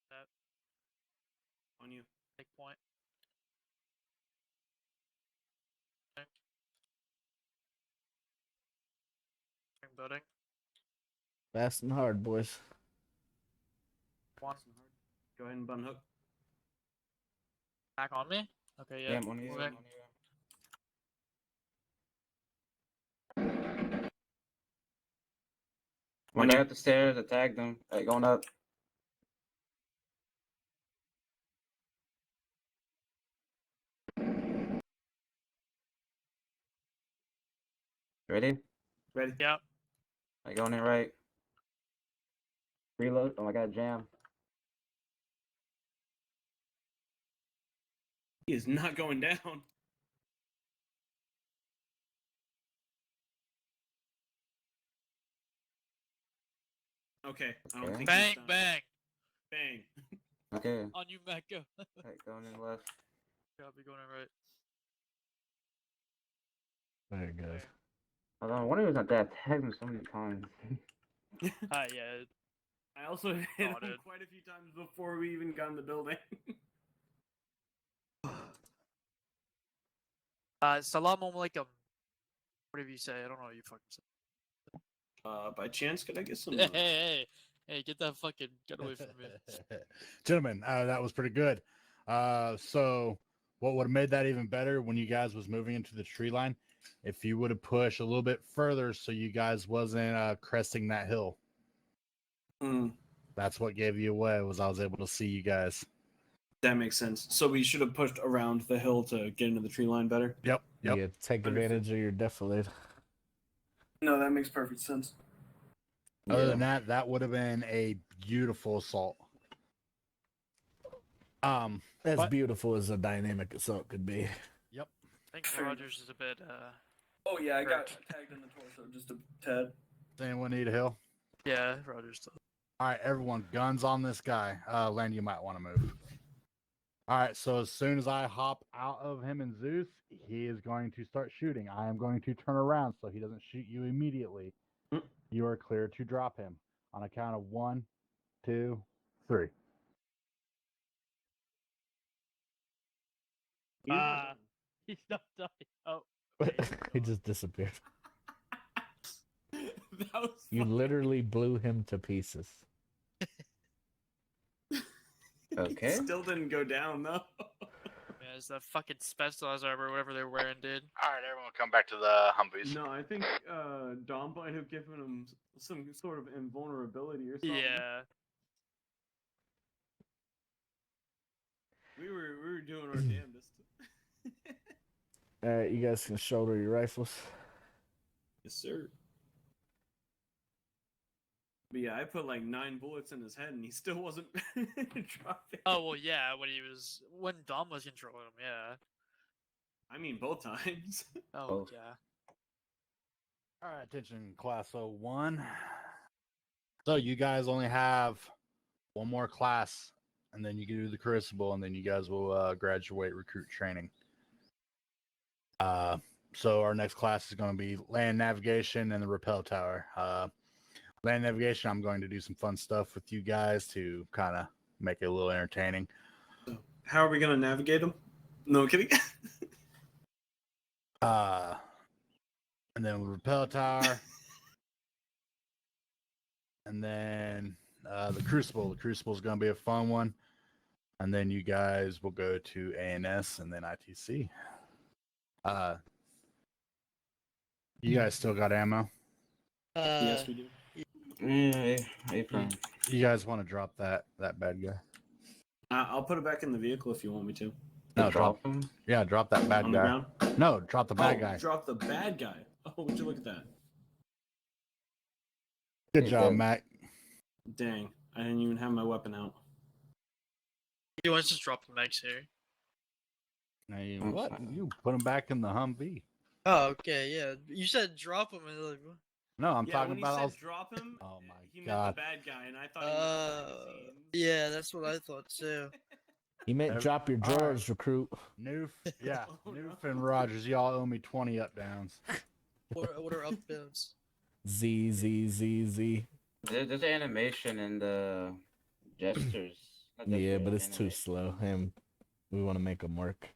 [SPEAKER 4] Set.
[SPEAKER 2] On you.
[SPEAKER 4] Take point. Okay. Building.
[SPEAKER 1] Fast and hard, boys.
[SPEAKER 4] One.
[SPEAKER 2] Go ahead and button hook.
[SPEAKER 4] Back on me. Okay, yeah.
[SPEAKER 3] I'm on you.
[SPEAKER 4] Moving.
[SPEAKER 3] On you. When they're at the stairs, attack them. Alright, going up. Ready?
[SPEAKER 2] Ready?
[SPEAKER 4] Yep.
[SPEAKER 3] Alright, going in right. Reload. Oh my god, jam.
[SPEAKER 2] He is not going down. Okay. I don't
[SPEAKER 3] Okay.
[SPEAKER 2] think
[SPEAKER 4] Bang,
[SPEAKER 2] he's done.
[SPEAKER 4] bang.
[SPEAKER 2] Bang.
[SPEAKER 3] Okay.
[SPEAKER 4] On you, Mac. Go.
[SPEAKER 3] Alright, going in left.
[SPEAKER 4] I'll be going in right.
[SPEAKER 1] Very good.
[SPEAKER 3] Although I wonder if not that tagged him so many times.
[SPEAKER 4] Yeah.
[SPEAKER 2] I also hit him
[SPEAKER 4] Spotted.
[SPEAKER 2] quite a few times before we even got in the building.
[SPEAKER 4] Salam alaikum. Whatever you say, I don't know what you fucking say.
[SPEAKER 2] By chance, could I get some?
[SPEAKER 4] Hey, get that fucking gun away from me.
[SPEAKER 7] Gentlemen, that was pretty good. So what would have made that even better when you guys was moving into the tree line, if you would have pushed a little bit further so you guys wasn't cresting that hill. That's what gave you away, was I was able to see you guys.
[SPEAKER 2] That makes sense. So we should have pushed around the hill to get into the tree line better.
[SPEAKER 7] Yep.
[SPEAKER 1] Yeah, take advantage of your defilade.
[SPEAKER 2] No, that makes perfect sense.
[SPEAKER 7] Other than that, that would have been a beautiful assault.
[SPEAKER 1] As
[SPEAKER 7] But-
[SPEAKER 1] beautiful as a dynamic assault could be.
[SPEAKER 7] Yep.
[SPEAKER 4] I think Rogers is a bit
[SPEAKER 2] Oh yeah, I got
[SPEAKER 4] Hurt.
[SPEAKER 2] tagged in the torso just a tad.
[SPEAKER 7] Does anyone need a hill?
[SPEAKER 4] yeah, Rogers does.
[SPEAKER 7] All right, everyone, guns on this guy. Len, you might want to move. All right, so as soon as I hop out of him and Zeus, he is going to start shooting. I am going to turn around so he doesn't shoot you immediately.
[SPEAKER 2] Mm.
[SPEAKER 7] You are clear to drop him on a count of 1, 2, 3.
[SPEAKER 4] He's not dying. Oh.
[SPEAKER 1] He just disappeared.
[SPEAKER 2] That was
[SPEAKER 1] You
[SPEAKER 2] fun.
[SPEAKER 1] literally blew him to pieces.
[SPEAKER 3] Okay.
[SPEAKER 2] Still didn't go down though.
[SPEAKER 4] Yeah, it's that fucking specialized armor, whatever they're wearing, dude.
[SPEAKER 6] All right, everyone, come back to the Humvees.
[SPEAKER 2] No, I think Dom might have given him some sort of invulnerability or something.
[SPEAKER 4] Yeah.
[SPEAKER 2] We were doing our damnedest.
[SPEAKER 1] Alright, you guys can shoulder your rifles.
[SPEAKER 2] Yes, sir. But yeah, I put like 9 bullets in his head and he still wasn't dropping.
[SPEAKER 4] Oh well, yeah. When Dom was controlling him, yeah.
[SPEAKER 2] I mean, both times.
[SPEAKER 4] Oh
[SPEAKER 3] Both.
[SPEAKER 4] yeah.
[SPEAKER 7] All right, attention, Class 01. So you guys only have one more class, and then you can do the Crucible, and then you guys will graduate recruit training. So our next class is going to be land navigation and the rappel tower. Land navigation, I'm going to do some fun stuff with you guys to kind of make it a little entertaining.
[SPEAKER 2] How are we gonna navigate them? No, I'm kidding.
[SPEAKER 7] And then rappel tower, and then the Crucible. The Crucible is going to be a fun one, and then you guys will go to ANS and then ITC. You guys still got ammo?
[SPEAKER 2] Yes, we do.
[SPEAKER 3] Yeah, April.
[SPEAKER 7] You guys want to drop that bad guy?
[SPEAKER 2] I'll put it back in the vehicle if you want me to.
[SPEAKER 7] No,
[SPEAKER 3] Drop him.
[SPEAKER 7] Yeah, drop that bad
[SPEAKER 2] On the
[SPEAKER 7] guy.
[SPEAKER 2] ground.
[SPEAKER 7] No, drop the bad
[SPEAKER 2] Oh,
[SPEAKER 7] guy.
[SPEAKER 2] drop the bad guy. Oh, would you look at that?
[SPEAKER 7] Good
[SPEAKER 3] Hey,
[SPEAKER 7] job,
[SPEAKER 3] Dave.
[SPEAKER 7] Mac.
[SPEAKER 2] Dang, I didn't even have my weapon out.
[SPEAKER 4] He wants to drop the mags here.
[SPEAKER 7] Now what? You put him back in the Humvee.
[SPEAKER 4] Oh, okay, yeah. You said drop him, and like, what?
[SPEAKER 7] No, I'm
[SPEAKER 2] Yeah,
[SPEAKER 7] talking
[SPEAKER 2] when he
[SPEAKER 7] about.
[SPEAKER 2] said drop him,
[SPEAKER 7] Oh my
[SPEAKER 2] he meant
[SPEAKER 7] God.
[SPEAKER 2] the bad guy, and I thought he meant the scenes.
[SPEAKER 4] yeah, that's what I thought too.
[SPEAKER 1] He meant drop your
[SPEAKER 7] All right.
[SPEAKER 1] drawers, recruit.
[SPEAKER 7] Noof, yeah,
[SPEAKER 2] Oh,
[SPEAKER 7] Noof
[SPEAKER 2] no.
[SPEAKER 7] and Rogers, y'all owe me 20 up downs.
[SPEAKER 4] What are up bounds?
[SPEAKER 1] Z, Z, Z, Z.
[SPEAKER 3] There's animation in the gestures. Not
[SPEAKER 1] Yeah,
[SPEAKER 3] gestures,
[SPEAKER 1] but it's too
[SPEAKER 3] animation.
[SPEAKER 1] slow. We want to make him work.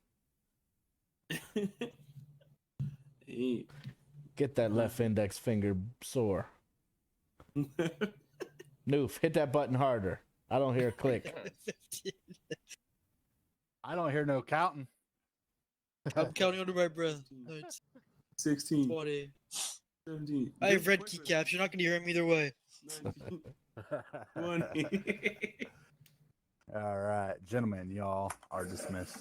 [SPEAKER 2] Hey.
[SPEAKER 1] Get that left index finger sore. Noof, hit that button harder. I don't hear a click.
[SPEAKER 7] I don't hear no counting.
[SPEAKER 4] I'm counting under my breath.
[SPEAKER 2] 16,
[SPEAKER 4] 20.
[SPEAKER 2] 17.
[SPEAKER 4] I have red keycaps. You're not going to hear him either way.
[SPEAKER 2] 19, 20.
[SPEAKER 7] All right, gentlemen, y'all are dismissed.